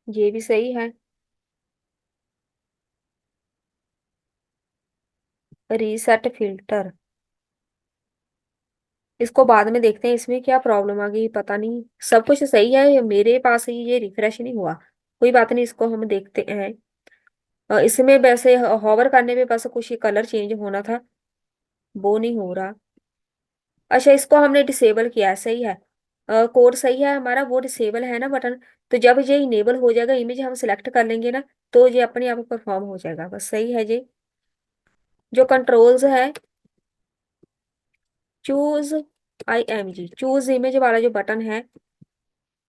Speaker 1: ये भी सही है। रीसेट फिल्टर, इसको बाद में देखते हैं इसमें क्या प्रॉब्लम आ गई, पता नहीं। सब कुछ सही है मेरे पास, ही ये रिफ्रेश नहीं हुआ। कोई बात नहीं, इसको हम देखते हैं। इसमें वैसे हॉवर करने में बस कुछ कलर चेंज होना था, वो नहीं हो रहा। अच्छा, इसको हमने डिसेबल किया है, सही है। कोड सही है हमारा, वो डिसेबल है ना बटन। तो जब ये इनेबल हो जाएगा, इमेज हम सिलेक्ट कर लेंगे ना, तो ये अपने आप परफॉर्म हो जाएगा, बस सही है जी। जो कंट्रोल्स है, चूज IMG, चूज इमेज वाला जो बटन है,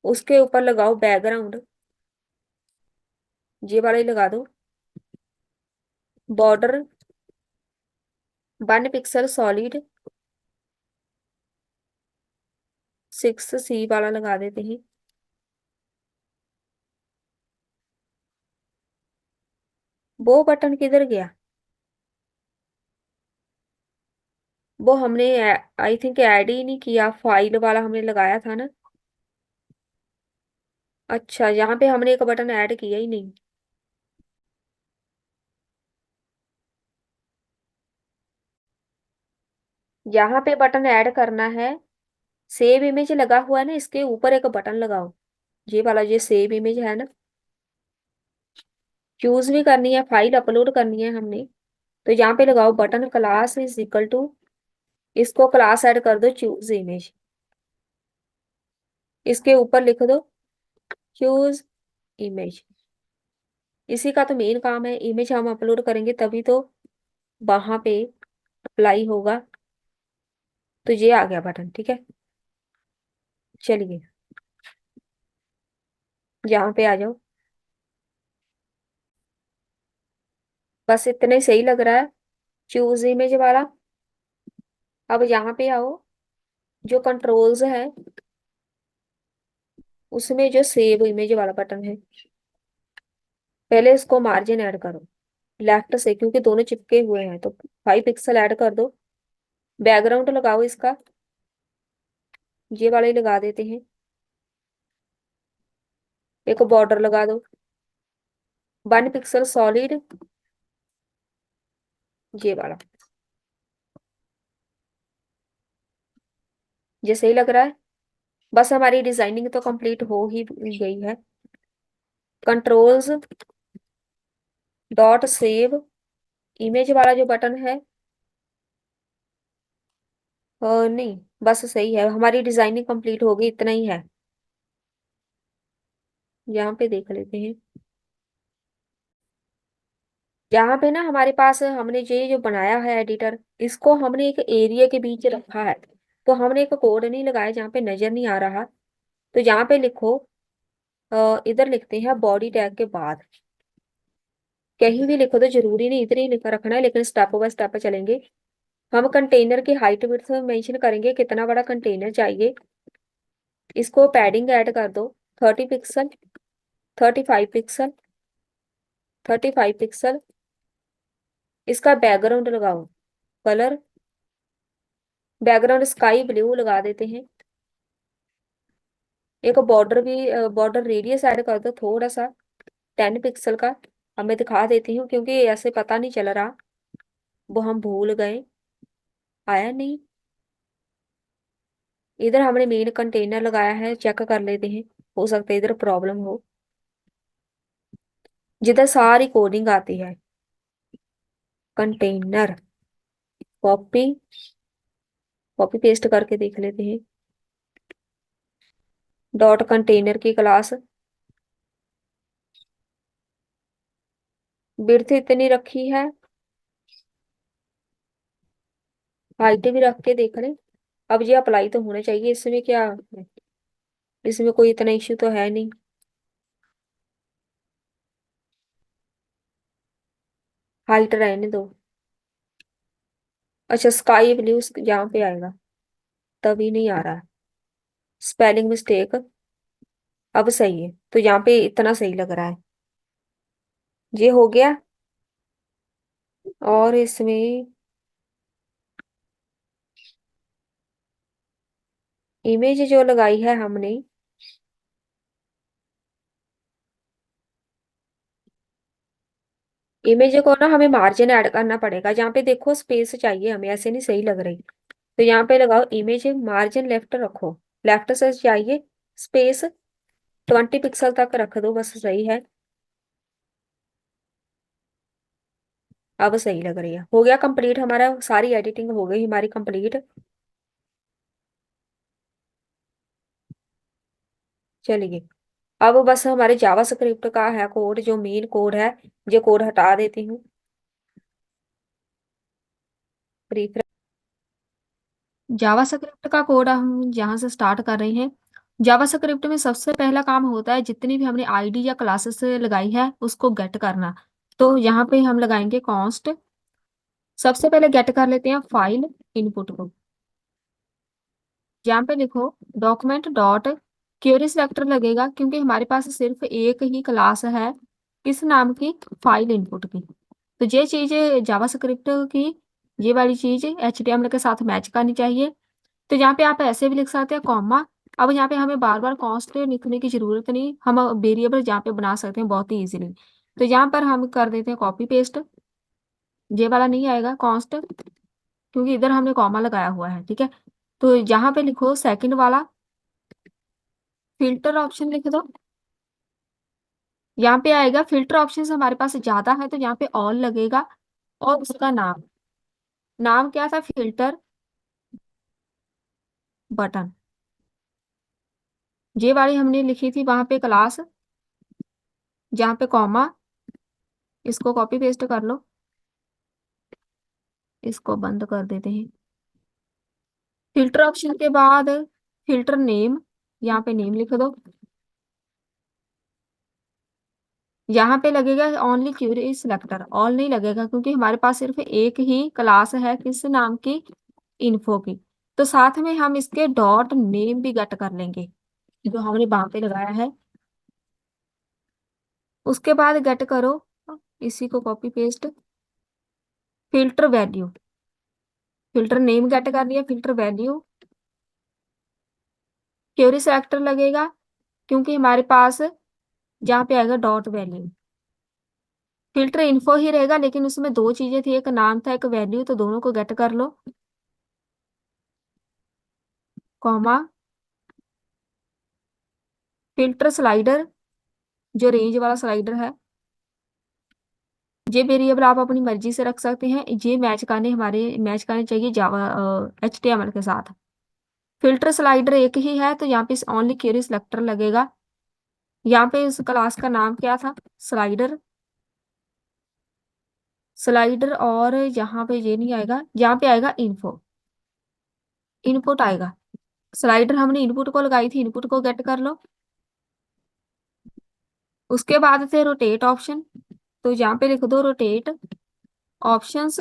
Speaker 1: उसके ऊपर लगाओ बैकग्राउंड, ये वाला ही लगा दो। बॉर्डर 1 पिक्सल सॉलिड, 6C वाला लगा देते हैं। वो बटन किधर गया? वो हमने आई थिंक ऐड ही नहीं किया, फाइल वाला हमने लगाया था ना। अच्छा, यहाँ पे हमने एक बटन ऐड किया ही नहीं। यहाँ पे बटन ऐड करना है, सेव इमेज लगा हुआ है ना, इसके ऊपर एक बटन लगाओ, ये वाला, ये सेव इमेज है ना। चूज भी करनी है, फाइल अपलोड करनी है हमने। तो यहाँ पे लगाओ button, class is equal to, इसको क्लास ऐड कर दो चूज इमेज। इसके ऊपर लिख दो चूज इमेज। इसी का तो मेन काम है, इमेज हम अपलोड करेंगे तभी तो वहां पे अप्लाई होगा। तो ये आ गया बटन, ठीक है। चलिए यहाँ पे आ जाओ, बस इतने सही लग रहा है चूज इमेज वाला। अब यहाँ पे आओ, जो कंट्रोल्स है उसमें जो सेव इमेज वाला बटन है, पहले इसको मार्जिन ऐड करो लेफ्ट से, क्योंकि दोनों चिपके हुए हैं, तो 5 पिक्सल ऐड कर दो। बैकग्राउंड लगाओ इसका, ये वाला ही लगा देते हैं। एक बॉर्डर लगा दो 1 पिक्सल सॉलिड, ये वाला। ये सही लग रहा है। बस हमारी डिजाइनिंग तो कंप्लीट हो ही गई है। कंट्रोल्स डॉट सेव इमेज वाला जो बटन है, नहीं, बस सही है, हमारी डिजाइनिंग कंप्लीट हो गई, इतना ही है। यहाँ पे देख लेते हैं। यहाँ पे ना हमारे पास हमने ये जो बनाया है एडिटर, इसको हमने एक एरिया के बीच रखा है। तो हमने एक कोड नहीं लगाया जहाँ पे नजर नहीं आ रहा। तो यहाँ पे लिखो, इधर लिखते हैं बॉडी टैग के बाद, कहीं भी लिखो, तो जरूरी नहीं इधर ही लिखा रखना है, लेकिन स्टेप बाय स्टेप चलेंगे। हम कंटेनर की हाइट विड्थ मेंशन करेंगे, कितना बड़ा कंटेनर चाहिए। इसको पैडिंग ऐड कर दो 30 पिक्सल, 35 पिक्सल, 35 पिक्सल। इसका बैकग्राउंड लगाओ, कलर, बैकग्राउंड स्काई ब्लू लगा देते हैं। एक बॉर्डर भी, बॉर्डर रेडियस ऐड कर दो थोड़ा सा, 10 पिक्सल का। अब मैं दिखा देती हूँ, क्योंकि ऐसे पता नहीं चल रहा, वो हम भूल गए, आया नहीं। इधर हमने मेन कंटेनर लगाया है, चेक कर लेते हैं, हो सकता है इधर प्रॉब्लम हो, जिधर सारी कोडिंग आती है। कंटेनर, कॉपी, कॉपी पेस्ट करके देख लेते हैं। डॉट कंटेनर की क्लास, विड्थ इतनी रखी है, हाइट भी रख के देख लें। अब ये अप्लाई तो होना चाहिए, इसमें क्या है? इसमें कोई इतना इश्यू तो है नहीं। हाइट रहने दो। अच्छा, स्काई ब्लू यहाँ पे आएगा, तभी नहीं आ रहा। Spelling mistake. अब सही है, तो यहाँ पे इतना सही लग रहा है। ये हो गया। और इसमें इमेज जो लगाई है हमने, इमेज को ना हमें मार्जिन ऐड करना पड़ेगा। जहाँ पे देखो स्पेस चाहिए हमें, ऐसे नहीं सही लग रही। तो यहाँ पे लगाओ इमेज, मार्जिन लेफ्ट रखो, लेफ्ट से चाहिए। स्पेस 20 पिक्सल तक रख दो, बस सही है। अब सही लग रही है, हो गया कंप्लीट हमारा, सारी एडिटिंग हो गई हमारी कंप्लीट। चलिए, अब बस हमारे जावा स्क्रिप्ट का है कोड, जो मेन कोड है। ये कोड हटा देती हूँ। जावा स्क्रिप्ट का कोड हम यहाँ से स्टार्ट कर रहे हैं। जावा स्क्रिप्ट में सबसे पहला काम होता है, जितनी भी हमने आईडी या क्लासेस लगाई है उसको गेट करना। तो यहाँ पे हम लगाएंगे कॉन्स्ट। सबसे पहले गेट कर लेते हैं फाइल इनपुट को। यहाँ पे लिखो डॉक्यूमेंट डॉट क्वेरी सिलेक्टर लगेगा, क्योंकि हमारे पास सिर्फ एक ही क्लास है किस नाम की, फाइल इनपुट की। तो ये चीज जावा स्क्रिप्ट की, ये वाली चीज HTML के साथ मैच करनी चाहिए। तो यहाँ पे आप ऐसे भी लिख सकते हैं कॉमा। अब यहाँ पे हमें बार बार कॉन्स्ट लिखने की जरूरत नहीं, हम वेरिएबल यहाँ पे बना सकते हैं बहुत ही इजीली। तो यहाँ पर हम कर देते हैं कॉपी पेस्ट। ये वाला नहीं आएगा कॉन्स्ट, क्योंकि इधर हमने कॉमा लगाया हुआ है, ठीक है। तो यहाँ पे लिखो सेकंड वाला, फिल्टर ऑप्शन लिख दो। यहाँ पे आएगा फिल्टर ऑप्शन हमारे पास ज्यादा है, तो यहाँ पे ऑल लगेगा। और उसका नाम, नाम क्या था, फिल्टर बटन। ये वाली हमने लिखी थी वहां पे क्लास, जहाँ पे कॉमा। इसको कॉपी पेस्ट कर लो, इसको बंद कर देते हैं। फिल्टर ऑप्शन के बाद फिल्टर नेम, यहाँ पे नेम लिख दो। यहाँ पे लगेगा ओनली क्वेरी सिलेक्टर, ऑल नहीं लगेगा, क्योंकि हमारे पास सिर्फ एक ही क्लास है किस नाम की, इन्फो की। तो साथ में हम इसके डॉट नेम भी गेट कर लेंगे, जो हमने वहां पे लगाया है। उसके बाद गेट करो, इसी को copy paste, filter value. Filter name gate कर लिया, फिल्टर वैल्यू क्वेरी सेलेक्टर लगेगा, क्योंकि हमारे पास जहाँ पे आएगा dot value. Filter info he रहेगा, लेकिन उसमें दो चीजें थी, एक नाम था एक वैल्यू, तो दोनों को गेट कर लो। कॉमा, फिल्टर स्लाइडर, जो रेंज वाला स्लाइडर है। ये वेरिएबल आप अपनी मर्जी से रख सकते हैं, ये मैच करने चाहिए जावा HTML के साथ। फिल्टर स्लाइडर एक ही है, तो यहाँ पे ओनली क्वेरी सिलेक्टर लगेगा। यहाँ पे इस क्लास का नाम क्या था, स्लाइडर। स्लाइडर, और यहाँ पे ये नहीं आएगा, यहाँ पे आएगा इन्फो, इनपुट आएगा। स्लाइडर हमने इनपुट को लगाई थी, इनपुट को गेट कर लो। उसके बाद थे रोटेट ऑप्शन, तो यहाँ पे लिख दो रोटेट ऑप्शंस।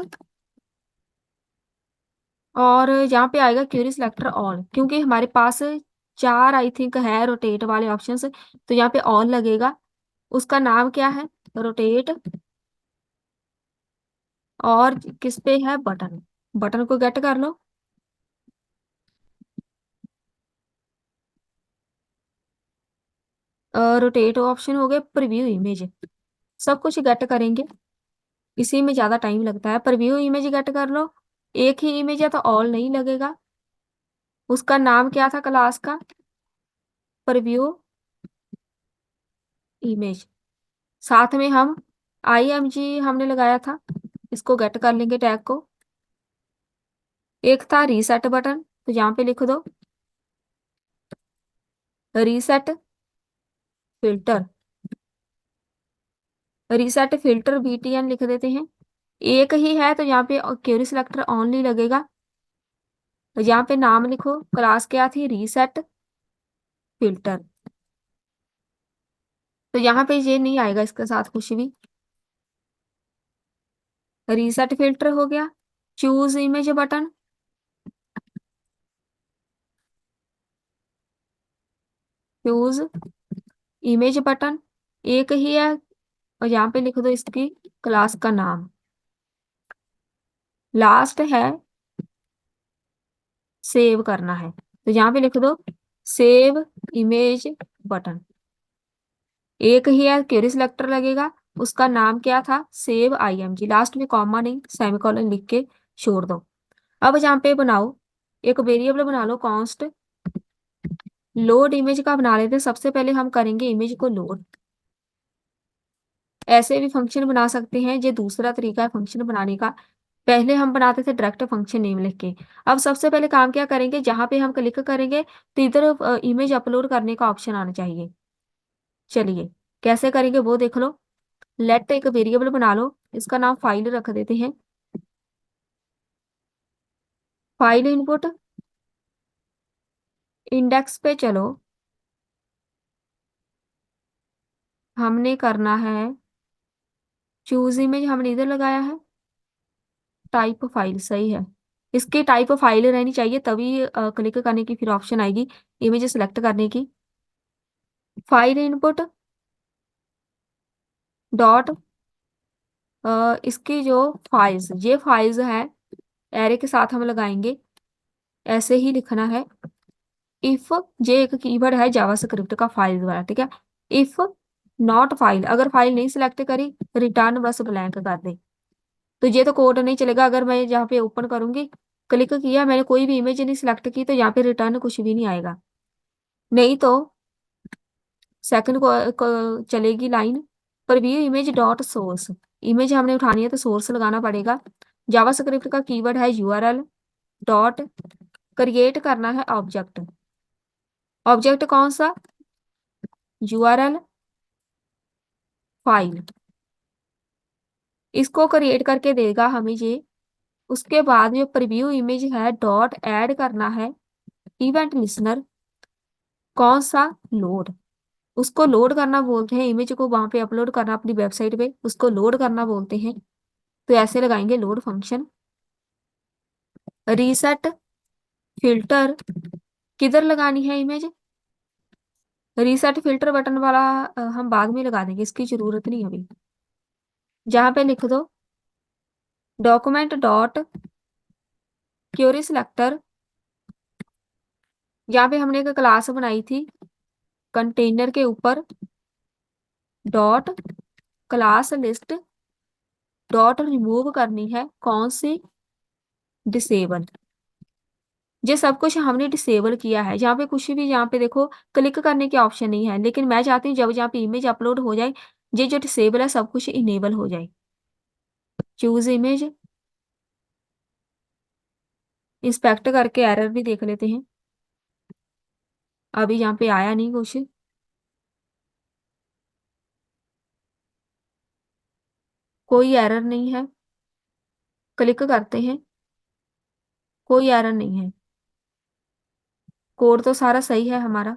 Speaker 1: और यहाँ पे आएगा क्वेरी सिलेक्टर ऑल, क्योंकि हमारे पास चार आई थिंक है रोटेट वाले ऑप्शंस, तो यहाँ पे ऑल लगेगा। उसका नाम क्या है, रोटेट, और किस पे है, बटन। बटन को गेट कर लो। रोटेट ऑप्शन हो गए, प्रीव्यू इमेज, सब कुछ गेट करेंगे। इसी में ज्यादा टाइम लगता है, प्रीव्यू इमेज गेट कर लो। एक ही इमेज है तो ऑल नहीं लगेगा। उसका नाम क्या था क्लास का, प्रीव्यू इमेज। साथ में हम IMG हमने लगाया था, इसको गेट कर लेंगे टैग को। एक था रीसेट बटन, तो यहाँ पे लिख दो reset filter, reset filter BTN लिख देते हैं। एक ही है तो यहाँ पे क्वेरी सिलेक्टर ओनली लगेगा। तो यहाँ पे नाम लिखो, क्लास क्या थी, रीसेट फिल्टर। तो यहाँ पे ये नहीं आएगा इसके साथ कुछ भी। रीसेट फिल्टर हो गया। Choose image button, choose image button एक ही है। और यहाँ पे लिख दो इसकी क्लास का नाम। लास्ट है सेव करना है, तो यहाँ पे लिख दो सेव इमेज बटन। एक ही है, क्वेरी सिलेक्टर लगेगा। उसका नाम क्या था, सेव आईएमजी। लास्ट में कॉमा नहीं, सेमीकोलन लिख के छोड़ दो। अब यहाँ पे बनाओ एक वेरिएबल बना लो, कॉन्स्ट लोड इमेज का बना लेते हैं। सबसे पहले हम करेंगे इमेज को लोड। ऐसे भी फंक्शन बना सकते हैं, ये दूसरा तरीका है फंक्शन बनाने का। पहले हम बनाते थे डायरेक्ट फंक्शन नेम लिख के। अब सबसे पहले काम क्या करेंगे, जहां पे हम क्लिक करेंगे तो इधर इमेज अपलोड करने का ऑप्शन आना चाहिए। चलिए कैसे करेंगे वो देख लो। लेट एक वेरिएबल बना लो, इसका नाम फाइल रख देते हैं। फाइल इनपुट, इंडेक्स पे चलो, हमने करना है चूज इमेज, हमने इधर लगाया है। टाइप फाइल सही है, इसकी टाइप फाइल रहनी चाहिए, तभी क्लिक करने की फिर ऑप्शन आएगी इमेज सेलेक्ट करने की। फाइल इनपुट डॉट, इसकी जो फाइल्स, ये फाइल्स है एरे के साथ हम लगाएंगे। ऐसे ही लिखना है। इफ, ये एक कीवर्ड है जावास्क्रिप्ट का फाइल वाला, ठीक है। इफ नॉट फाइल, अगर फाइल नहीं सिलेक्ट करी रिटर्न बस ब्लैंक कर दे। तो ये तो कोड नहीं चलेगा। अगर मैं यहाँ पे ओपन करूंगी, क्लिक किया, मैंने कोई भी इमेज नहीं सिलेक्ट की, तो यहाँ पे रिटर्न कुछ भी नहीं आएगा। नहीं तो सेकंड को चलेगी line, preview image dot source. Image हमने उठानी है तो सोर्स लगाना पड़ेगा। जावास्क्रिप्ट का कीवर्ड है यूआरएल डॉट, क्रिएट करना है ऑब्जेक्ट। ऑब्जेक्ट कौन सा, यूआरएल फाइल, इसको क्रिएट करके देगा हमें ये। उसके बाद जो प्रीव्यू इमेज है डॉट ऐड करना है इवेंट लिसनर, कौन सा, लोड। उसको लोड करना बोलते हैं, इमेज को वहां पे अपलोड करना अपनी वेबसाइट पे, उसको लोड करना बोलते हैं। तो ऐसे लगाएंगे लोड फंक्शन। रीसेट फिल्टर, किधर लगानी है इमेज, रीसेट फिल्टर बटन वाला हम बाद में लगा देंगे, इसकी जरूरत नहीं अभी। जहां पे लिख दो डॉक्यूमेंट डॉट क्वेरी सिलेक्टर, यहाँ पे हमने एक क्लास बनाई थी कंटेनर के ऊपर, dot class list dot remove करनी है कौन सी, डिसेबल। ये सब कुछ हमने डिसेबल किया है। यहाँ पे कुछ भी, यहाँ पे देखो क्लिक करने के ऑप्शन नहीं है, लेकिन मैं चाहती हूँ जब यहाँ पे इमेज अपलोड हो जाए, ये जो डिसेबल है सब कुछ इनेबल हो जाए। चूज इमेज, इंस्पेक्ट करके एरर भी देख लेते हैं। अभी यहाँ पे आया नहीं कुछ, कोई एरर नहीं है। क्लिक करते हैं, कोई एरर नहीं है। कोड तो सारा सही है हमारा।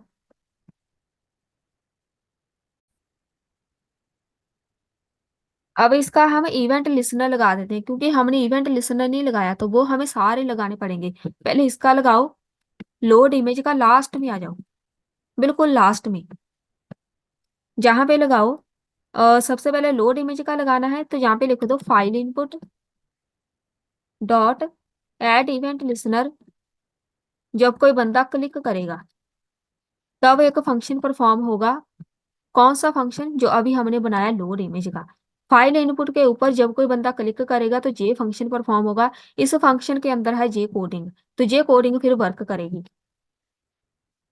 Speaker 1: अब इसका हम इवेंट लिसनर लगा देते हैं, क्योंकि हमने इवेंट लिसनर नहीं लगाया, तो वो हमें सारे लगाने पड़ेंगे। पहले इसका लगाओ, लोड इमेज का लास्ट में आ जाओ, बिल्कुल लास्ट में जहां पे लगाओ। सबसे पहले लोड इमेज का लगाना है, तो यहाँ पे लिख दो file input dot add event listener. जब कोई बंदा क्लिक करेगा तब एक फंक्शन परफॉर्म होगा। कौन सा फंक्शन, जो अभी हमने बनाया लोड इमेज का। फाइल इनपुट के ऊपर जब कोई बंदा क्लिक करेगा तो जे फंक्शन परफॉर्म होगा। इस फंक्शन के अंदर है जे कोडिंग, तो जे कोडिंग फिर वर्क करेगी।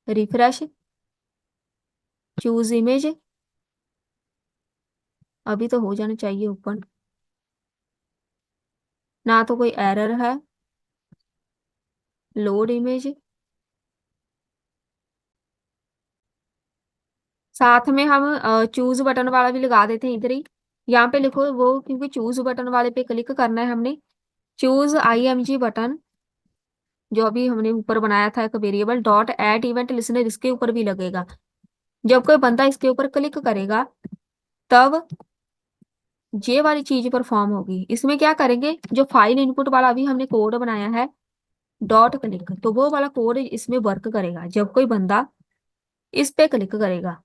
Speaker 1: रिफ्रेश, चूज इमेज, अभी तो हो जाना चाहिए ओपन। ना तो कोई एरर है। लोड इमेज, साथ में हम चूज बटन वाला भी लगा देते हैं इधर ही। यहाँ पे लिखो वो, क्योंकि चूज बटन वाले पे क्लिक करना है हमने। चूज IMG बटन, जो अभी हमने ऊपर बनाया था एक variable, dot at event listener, इसके ऊपर भी लगेगा। जब कोई बंदा इसके ऊपर क्लिक करेगा तब ये वाली चीज परफॉर्म होगी। इसमें क्या करेंगे, जो फाइल इनपुट वाला अभी हमने कोड बनाया है, डॉट क्लिक, तो वो वाला कोड इसमें वर्क करेगा जब कोई बंदा इस पे क्लिक करेगा।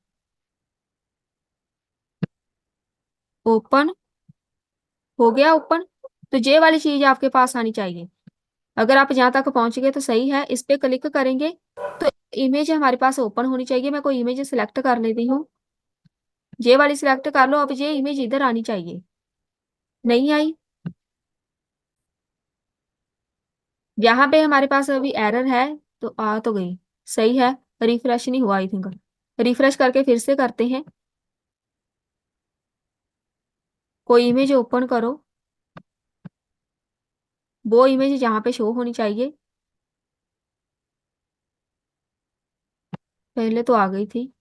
Speaker 1: ओपन हो गया, ओपन। तो ये वाली चीज आपके पास आनी चाहिए। अगर आप यहाँ तक पहुंच गए तो सही है। इस पे क्लिक करेंगे तो इमेज हमारे पास ओपन होनी चाहिए। मैं कोई इमेज सिलेक्ट कर लेती हूँ, ये वाली सिलेक्ट कर लो। अब ये इमेज इधर आनी चाहिए, नहीं आई। यहाँ पे हमारे पास अभी एरर है, तो आ तो गई, सही है। रिफ्रेश नहीं हुआ आई थिंक। रिफ्रेश करके फिर से करते हैं। कोई इमेज ओपन करो, वो इमेज जहाँ पे शो होनी चाहिए। पहले तो आ गई थी।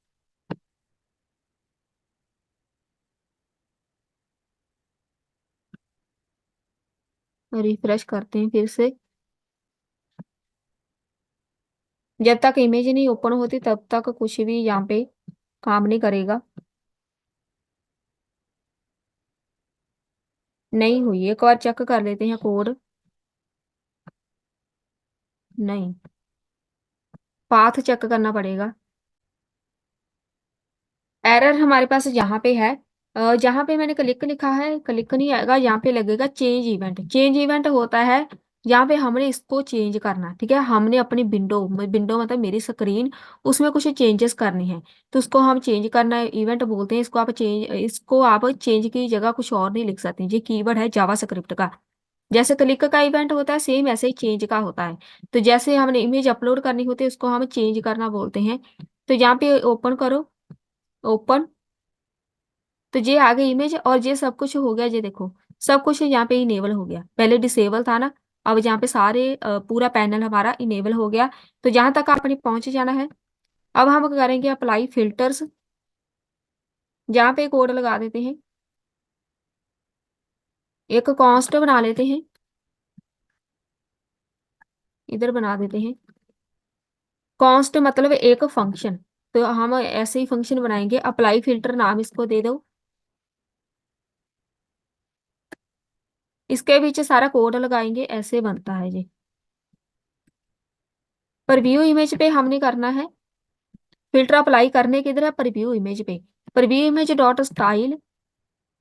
Speaker 1: रिफ्रेश करते हैं फिर से। जब तक इमेज नहीं ओपन होती तब तक कुछ भी यहाँ पे काम नहीं करेगा। नहीं हुई, एक बार चेक कर लेते हैं कोड। नहीं, पाथ चेक करना पड़ेगा। एरर हमारे पास यहाँ पे है। जहाँ पे मैंने क्लिक लिखा है, क्लिक नहीं आएगा, यहाँ पे लगेगा चेंज इवेंट। चेंज इवेंट होता है यहाँ पे हमने इसको चेंज करना, ठीक है। हमने अपनी विंडो, विंडो मतलब मेरी स्क्रीन, उसमें कुछ चेंजेस करने हैं, तो उसको हम चेंज करना है, इवेंट बोलते हैं इसको। आप चेंज, इसको आप चेंज की जगह कुछ और नहीं लिख सकते। ये कीवर्ड है जावा स्क्रिप्ट का। जैसे क्लिक का इवेंट होता है, सेम ऐसे ही चेंज का होता है। तो जैसे हमने इमेज अपलोड करनी होती है, उसको हम चेंज करना बोलते हैं। तो यहाँ पे ओपन करो, ओपन। तो ये आ गई इमेज, और ये सब कुछ हो गया। ये देखो, सब कुछ यहाँ पे इनेबल हो गया। पहले डिसेबल था ना, अब यहाँ पे सारे पूरा पैनल हमारा इनेबल हो गया। तो जहां तक आपने पहुंच जाना है। अब हम करेंगे अप्लाई फिल्टर्स, जहाँ पे कोड लगा देते हैं। एक कॉन्स्ट बना लेते हैं, इधर बना देते हैं। कॉन्स्ट मतलब एक फंक्शन, तो हम ऐसे ही फंक्शन बनाएंगे। अप्लाई फिल्टर नाम इसको दे दो। इसके पीछे सारा कोड लगाएंगे, ऐसे बनता है ये। प्रीव्यू इमेज पे हमने करना है। फिल्टर अप्लाई करने की तरह प्रीव्यू इमेज पे, preview image dot style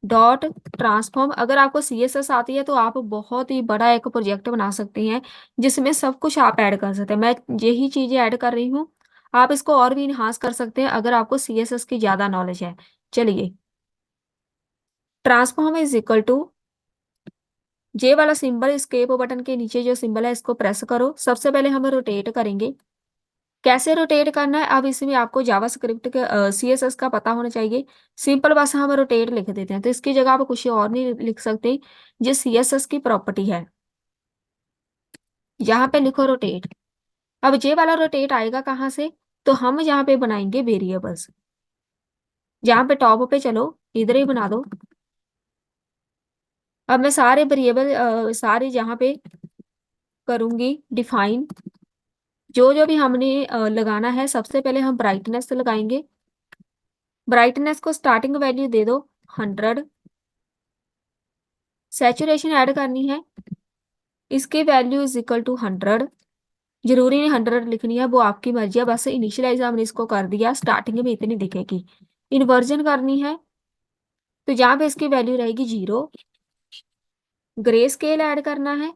Speaker 1: dot transform. अगर आपको CSS आती है तो आप बहुत ही बड़ा एक प्रोजेक्ट बना सकते हैं, जिसमें सब कुछ आप ऐड कर सकते हैं। मैं यही चीजें ऐड कर रही हूँ। आप इसको और भी इन्हांस कर सकते हैं अगर आपको CSS की ज्यादा नॉलेज है। चलिए, transform is equal to, J वाला सिंबल, स्केप बटन के नीचे जो सिंबल है इसको प्रेस करो। सबसे पहले हम रोटेट करेंगे। कैसे रोटेट करना है, अब इसमें आपको जावा स्क्रिप्ट के CSS का पता होना चाहिए। सिंपल बस हम रोटेट लिख देते हैं, तो इसकी जगह आप कुछ और नहीं लिख सकते। ये CSS की प्रॉपर्टी है। यहाँ पे लिखो रोटेट। अब ये वाला रोटेट आएगा कहाँ से, तो हम यहाँ पे बनाएंगे वेरिएबल्स। यहाँ पे टॉप पे चलो, इधर ही बना दो। अब मैं सारे वेरिएबल सारे यहाँ पे करूंगी डिफाइन। जो जो भी हमने लगाना है, सबसे पहले हम ब्राइटनेस लगाएंगे। ब्राइटनेस को स्टार्टिंग वैल्यू दे दो 100। सैचुरेशन ऐड करनी है, इसकी वैल्यू इज इक्वल टू 100। जरूरी नहीं 100 लिखनी है, वो आपकी मर्जी है। बस इनिशियलाइज हमने इसको कर दिया, स्टार्टिंग में इतनी दिखेगी। इन्वर्जन करनी है, तो यहाँ पे इसकी वैल्यू रहेगी 0। ग्रे स्केल ऐड करना है,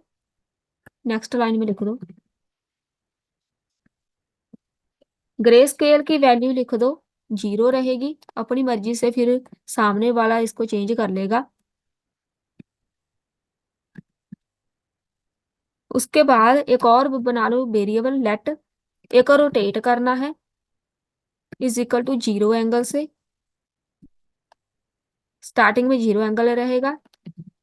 Speaker 1: नेक्स्ट लाइन में लिख दो। ग्रे स्केल की वैल्यू लिख दो, 0 रहेगी। अपनी मर्जी से फिर सामने वाला इसको चेंज कर लेगा। उसके बाद एक और बना लो वेरिएबल लेट, एक और रोटेट करना है, इज इक्वल टू 0 एंगल से। स्टार्टिंग में 0 एंगल रहेगा।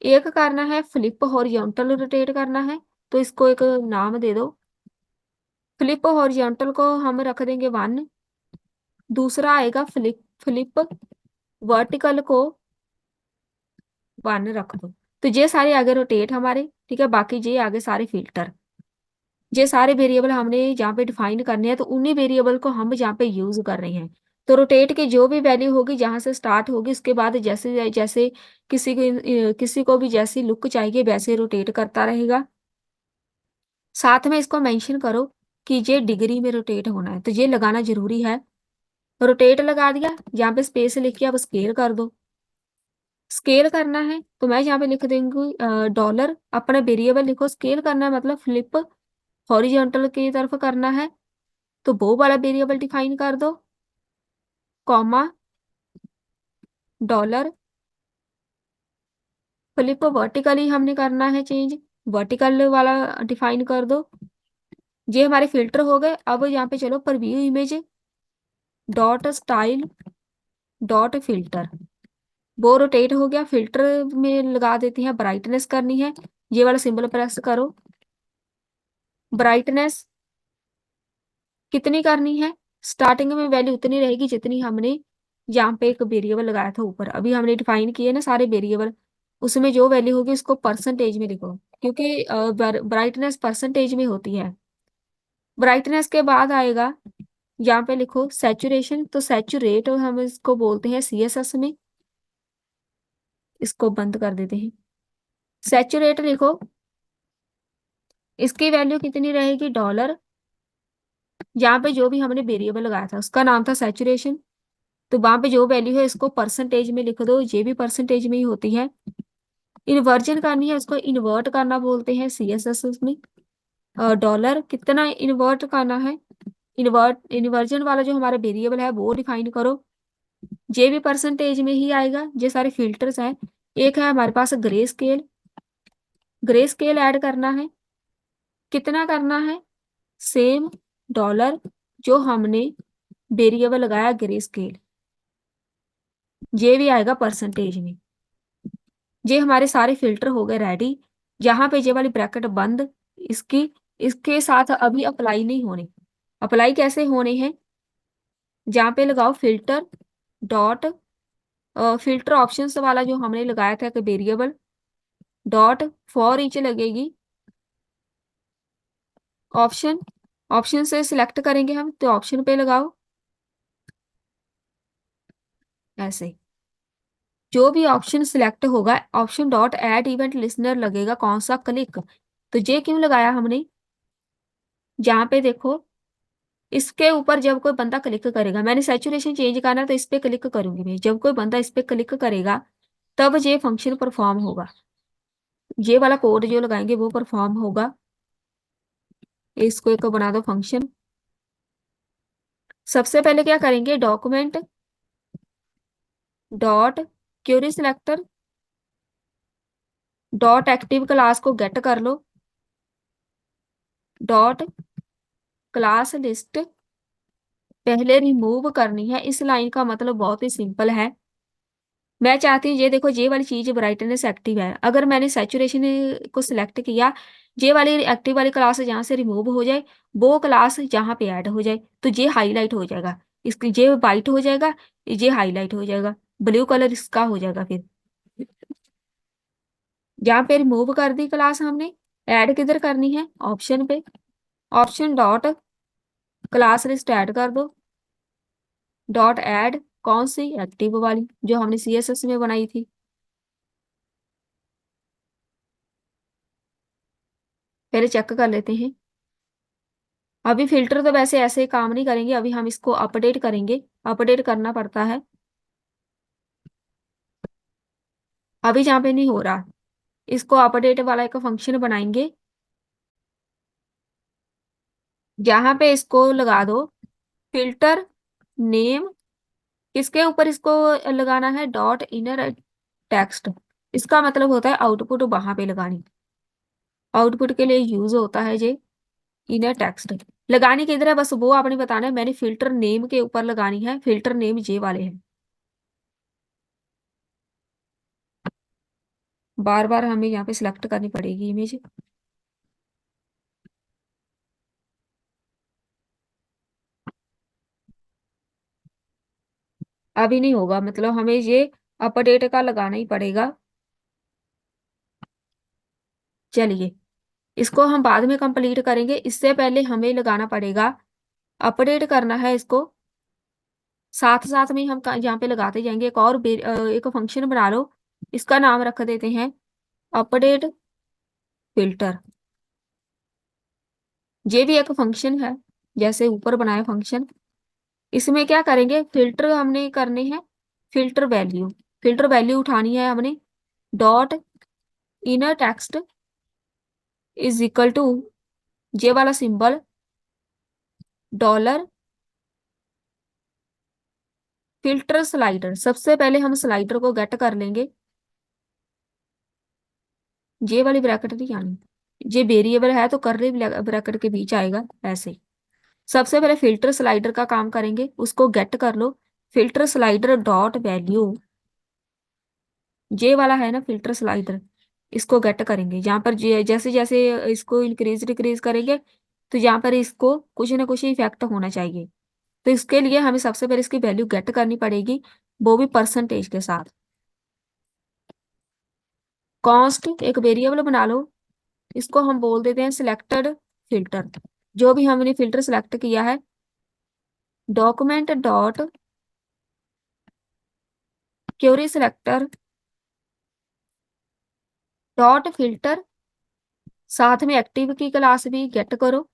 Speaker 1: एक करना है फ्लिप हॉरिजॉन्टल रोटेट करना है, तो इसको एक नाम दे दो। फ्लिप हॉरिजॉन्टल को हम रख देंगे 1। दूसरा आएगा फ्लिप फ्लिप वर्टिकल को 1 रख दो। तो ये सारे आगे रोटेट हमारे, ठीक है, बाकी ये आगे सारे फिल्टर। ये सारे वेरिएबल हमने जहाँ पे डिफाइन करने हैं, तो उन्हीं वेरिएबल को हम जहाँ पे यूज कर रहे हैं। तो रोटेट की जो भी वैल्यू होगी जहाँ से स्टार्ट होगी, उसके बाद जैसे जैसे किसी को भी जैसी लुक चाहिए वैसे रोटेट करता रहेगा। साथ में इसको मेंशन करो कि ये डिग्री में रोटेट होना है, तो ये लगाना जरूरी है। रोटेट लगा दिया, यहाँ पे स्पेस लिख के अब स्केल कर दो। स्केल करना है तो मैं यहाँ पे लिख देंगी डॉलर, अपना वेरिएबल लिखो। स्केल करना है मतलब फ्लिप हॉरिजॉन्टल की तरफ करना है, तो वो वाला वेरिएबल डिफाइन कर दो, कॉमा डॉलर। फ्लिप वर्टिकली हमने करना है चेंज, वर्टिकल वाला डिफाइन कर दो। ये हमारे फिल्टर हो गए। अब यहाँ पे चलो preview image dot style dot filter, वो रोटेट हो गया। फिल्टर में लगा देते हैं ब्राइटनेस करनी है, ये वाला सिंबल प्रेस करो। ब्राइटनेस कितनी करनी है? स्टार्टिंग में वैल्यू उतनी रहेगी जितनी हमने यहाँ पे एक वेरिएबल लगाया था ऊपर, अभी हमने डिफाइन किए ना सारे वेरिएबल, उसमें जो वैल्यू होगी उसको परसेंटेज में लिखो, क्योंकि ब्राइटनेस परसेंटेज में होती है। ब्राइटनेस के बाद आएगा, यहाँ पे लिखो सैचुरेशन, तो सैचुरेट हम इसको बोलते हैं सीएसएस में। इसको बंद कर देते हैं। सैचुरेट लिखो, इसकी वैल्यू कितनी रहेगी? डॉलर, यहाँ पे जो भी हमने वेरिएबल लगाया था उसका नाम था सैचुरेशन, तो वहां पे जो वैल्यू है इसको परसेंटेज में लिख दो, ये भी परसेंटेज में ही होती है। इन्वर्जन करनी है, इसको इन्वर्ट करना बोलते हैं सीएसएस में। डॉलर कितना इन्वर्ट करना है? इन्वर्जन वाला जो हमारा वेरिएबल है वो डिफाइन करो, ये भी परसेंटेज में ही आएगा। ये सारे फिल्टर्स हैं। एक है हमारे पास grey scale, grey scale add करना है। कितना करना है? सेम डॉलर जो हमने वेरिएबल लगाया ग्रे स्केल, ये भी आएगा परसेंटेज में। ये हमारे सारे फिल्टर हो गए रेडी। जहां पे ये वाली ब्रैकेट बंद, इसकी इसके साथ अभी अप्लाई नहीं होने। अप्लाई कैसे होने हैं? जहाँ पे लगाओ फिल्टर डॉट फिल्टर ऑप्शंस वाला जो हमने लगाया था कि वेरिएबल डॉट फॉर ईच लगेगी ऑप्शन। ऑप्शन से सिलेक्ट करेंगे हम, तो ऑप्शन पे लगाओ ऐसे। जो भी ऑप्शन सिलेक्ट होगा, option dot add event listener लगेगा कौन सा? क्लिक। तो ये क्यों लगाया हमने? जहाँ पे देखो इसके ऊपर जब कोई बंदा क्लिक करेगा, मैंने सैचुरेशन चेंज करना है तो इस पे क्लिक करूंगी मैं, जब कोई बंदा इस पे क्लिक करेगा तब ये फंक्शन परफॉर्म होगा, ये वाला कोड जो लगाएंगे वो परफॉर्म होगा। इसको एक बना दो फंक्शन। सबसे पहले क्या करेंगे? Document dot query selector dot active class को गेट कर लो, डॉट क्लास लिस्ट पहले रिमूव करनी है। इस लाइन का मतलब बहुत ही सिंपल है। मैं चाहती हूँ ये देखो, ये वाली चीज ब्राइटनेस एक्टिव है, अगर मैंने सैचुरेशन को सिलेक्ट किया, ये वाली एक्टिव वाली क्लास जहाँ से रिमूव हो जाए वो क्लास जहाँ पे ऐड हो जाए, तो ये हाईलाइट हो जाएगा। इसकी ये वाइट हो जाएगा, ये हाईलाइट हो जाएगा, ब्लू कलर इसका हो जाएगा। फिर जहाँ पे रिमूव कर दी क्लास हमने, ऐड किधर करनी है? ऑप्शन पे, option dot class list add कर दो, डॉट ऐड कौन सी? एक्टिव वाली जो हमने सीएसएस में बनाई थी। पहले चेक कर लेते हैं। अभी फिल्टर तो वैसे ऐसे काम नहीं करेंगे, अभी हम इसको अपडेट करेंगे, अपडेट करना पड़ता है। अभी जहाँ पे नहीं हो रहा, इसको अपडेट वाला एक फंक्शन बनाएंगे, जहाँ पे इसको लगा दो फिल्टर नेम। किसके ऊपर इसको लगाना है? Dot inner text. इसका मतलब होता है आउटपुट वहां पे लगानी, आउटपुट के लिए यूज होता है ये इनर टेक्स्ट। लगानी किधर है बस वो आपने बताना है। मैंने फिल्टर नेम के ऊपर लगानी है, फिल्टर नेम ये वाले हैं। बार बार हमें यहाँ पे सिलेक्ट करनी पड़ेगी इमेज। अभी नहीं होगा, मतलब हमें ये अपडेट का लगाना ही पड़ेगा। चलिए, इसको हम बाद में कंप्लीट करेंगे, इससे पहले हमें लगाना पड़ेगा, अपडेट करना है इसको। साथ साथ में हम यहाँ पे लगाते जाएंगे। एक और एक फंक्शन बना लो, इसका नाम रख देते हैं अपडेट फिल्टर। ये भी एक फंक्शन है, जैसे ऊपर बनाया फंक्शन। इसमें क्या करेंगे, फिल्टर हमने करने हैं, फिल्टर वैल्यू। फिल्टर वैल्यू उठानी है हमने, dot inner text is equal to J वाला सिंबल, डॉलर फिल्टर स्लाइडर। सबसे पहले हम स्लाइडर को गेट कर लेंगे, जे वाली ब्रैकेट नहीं आनी, ये वेरिएबल है तो कर्ली ब्रैकेट के बीच आएगा ऐसे। सबसे पहले फिल्टर स्लाइडर का काम करेंगे, उसको गेट कर लो, फिल्टर स्लाइडर डॉट वैल्यू, जे वाला है ना फिल्टर स्लाइडर, इसको गेट करेंगे। जहाँ पर जैसे जैसे इसको इंक्रीज डिक्रीज करेंगे, तो यहाँ पर इसको कुछ ना कुछ इफेक्ट होना चाहिए। तो इसके लिए हमें सबसे पहले इसकी वैल्यू गेट करनी पड़ेगी, वो भी परसेंटेज के साथ। कॉन्स्ट एक वेरिएबल बना लो, इसको हम बोल देते हैं सिलेक्टेड फिल्टर। जो भी हमने फिल्टर सेलेक्ट किया है, document dot query selector dot filter, साथ में एक्टिव की क्लास भी गेट करो।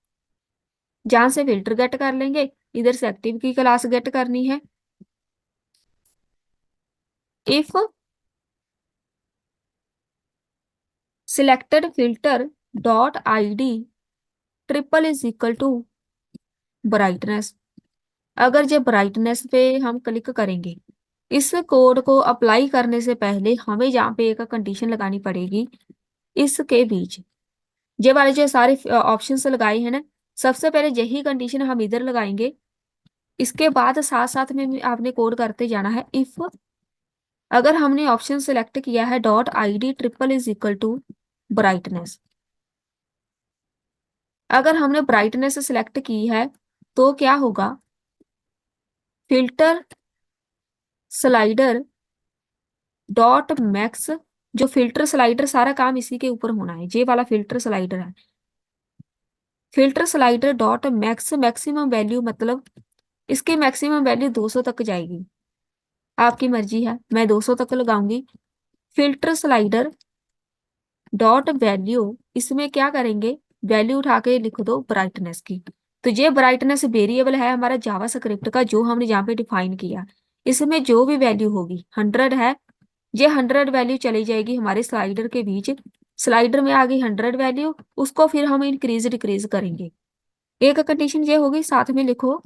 Speaker 1: जहां से फिल्टर गेट कर लेंगे, इधर से एक्टिव की क्लास गेट करनी है। If selected filter dot ID triple is equal to brightness. अगर जो ब्राइटनेस पे हम क्लिक करेंगे, इस कोड को अप्लाई करने से पहले हमें यहाँ पे एक कंडीशन लगानी पड़ेगी। इसके बीच ये वाले जो सारे ऑप्शंस लगाए हैं ना, सबसे पहले यही कंडीशन हम इधर लगाएंगे। इसके बाद साथ साथ में भी आपने कोड करते जाना है। इफ अगर हमने ऑप्शन सेलेक्ट किया है dot ID triple is equal to brightness, अगर हमने ब्राइटनेस सेलेक्ट की है तो क्या होगा, फिल्टर स्लाइडर डॉट मैक्स, जो फिल्टर स्लाइडर सारा काम इसी के ऊपर होना है, ये वाला फिल्टर स्लाइडर है। Filter slider dot max, maximum value मतलब इसकी मैक्सिमम वैल्यू 200 तक जाएगी, आपकी मर्जी है, मैं 200 तक लगाऊंगी। फिल्टर स्लाइडर डॉट वैल्यू, इसमें क्या करेंगे, वैल्यू उठा के लिख दो ब्राइटनेस की। तो ये ब्राइटनेस वेरिएबल है हमारा जावा स्क्रिप्ट का, जो हमने यहाँ पे डिफाइन किया। इसमें जो भी वैल्यू होगी 100 है, ये 100 वैल्यू चली जाएगी हमारे स्लाइडर के बीच। स्लाइडर में आ गई 100 वैल्यू, उसको फिर हम इंक्रीज डिक्रीज करेंगे। एक कंडीशन ये होगी, साथ में लिखो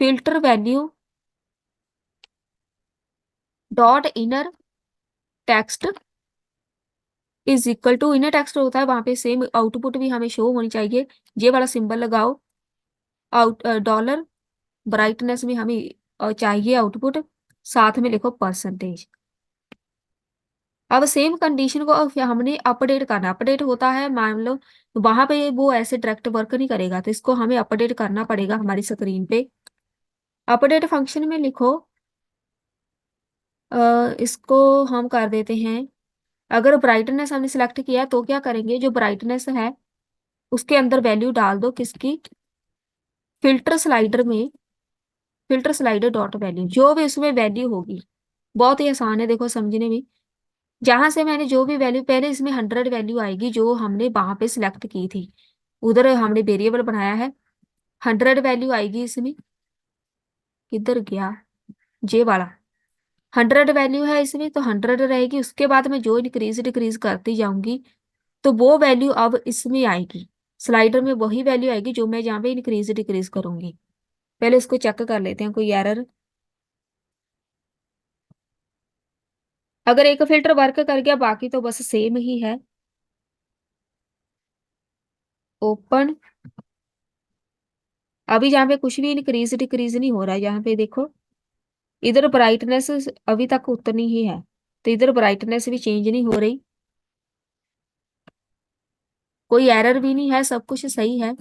Speaker 1: filter value dot inner text is equal to, inner text होता है वहां पे सेम आउटपुट भी हमें शो होनी चाहिए, ये वाला सिंबल लगाओ। आउट डॉलर ब्राइटनेस में हमें चाहिए आउटपुट, साथ में लिखो परसेंटेज। अब सेम कंडीशन को फिर हमने अपडेट करना, अपडेट होता है मान लो वहां पे वो ऐसे डायरेक्ट वर्क नहीं करेगा, तो इसको हमें अपडेट करना पड़ेगा हमारी स्क्रीन पे। अपडेट फंक्शन में लिखो, इसको हम कर देते हैं, अगर ब्राइटनेस हमने सिलेक्ट किया तो क्या करेंगे, जो ब्राइटनेस है उसके अंदर वैल्यू डाल दो, किसकी, फिल्टर स्लाइडर में, फिल्टर स्लाइडर डॉट वैल्यू, जो भी उसमें वैल्यू होगी। बहुत ही आसान है देखो समझने में। जहां से मैंने जो भी वैल्यू, पहले इसमें 100 वैल्यू आएगी जो हमने वहां पे सिलेक्ट की थी, उधर हमने वेरिएबल बनाया है, 100 वैल्यू आएगी इसमें। किधर गया, जे वाला 100 वैल्यू है इसमें, तो 100 रहेगी। उसके बाद मैं जो इंक्रीज डिक्रीज करती जाऊंगी, तो वो वैल्यू अब इसमें आएगी, स्लाइडर में वही वैल्यू आएगी जो मैं यहाँ पे इंक्रीज डिक्रीज करूंगी। पहले इसको चेक कर लेते हैं कोई एरर। अगर एक फिल्टर वर्क कर गया, बाकी तो बस सेम ही है। ओपन, अभी यहाँ पे कुछ भी इंक्रीज डिक्रीज नहीं हो रहा है, यहाँ पे देखो इधर ब्राइटनेस अभी तक उतनी ही है, तो इधर ब्राइटनेस भी चेंज नहीं हो रही, कोई एरर भी नहीं है, सब कुछ सही है।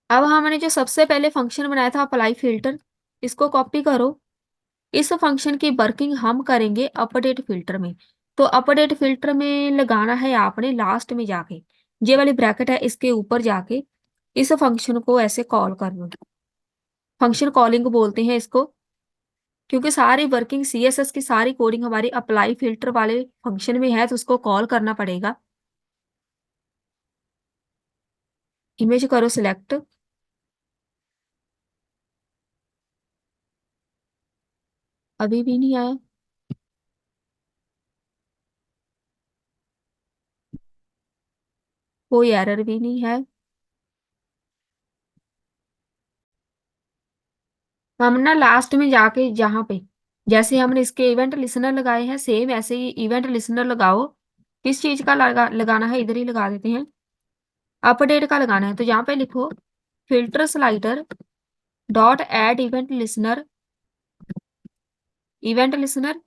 Speaker 1: अब हमने जो सबसे पहले फंक्शन बनाया था अप्लाई फिल्टर, इसको कॉपी करो। इस फंक्शन की वर्किंग हम करेंगे अपडेट फिल्टर में। तो अपडेट फिल्टर में लगाना है आपने लास्ट में जाके, ये वाली ब्रैकेट है इसके ऊपर जाके इस फंक्शन को ऐसे कॉल करना। फंक्शन कॉलिंग बोलते हैं इसको, क्योंकि सारी वर्किंग सीएसएस की सारी कोडिंग हमारी अप्लाई फिल्टर वाले फंक्शन में है, तो उसको कॉल करना पड़ेगा। इमेज करो सिलेक्ट। अभी भी नहीं आया। कोई एरर भी नहीं है। हम ना लास्ट में जाके जहाँ पे जैसे हमने इसके इवेंट लिसनर लगाए हैं, सेम ऐसे ही इवेंट लिसनर लगाओ। किस चीज का लगाना है, इधर ही लगा देते हैं। अपडेट का लगाना है, तो यहाँ पे लिखो filter slider dot add event listener. Event listener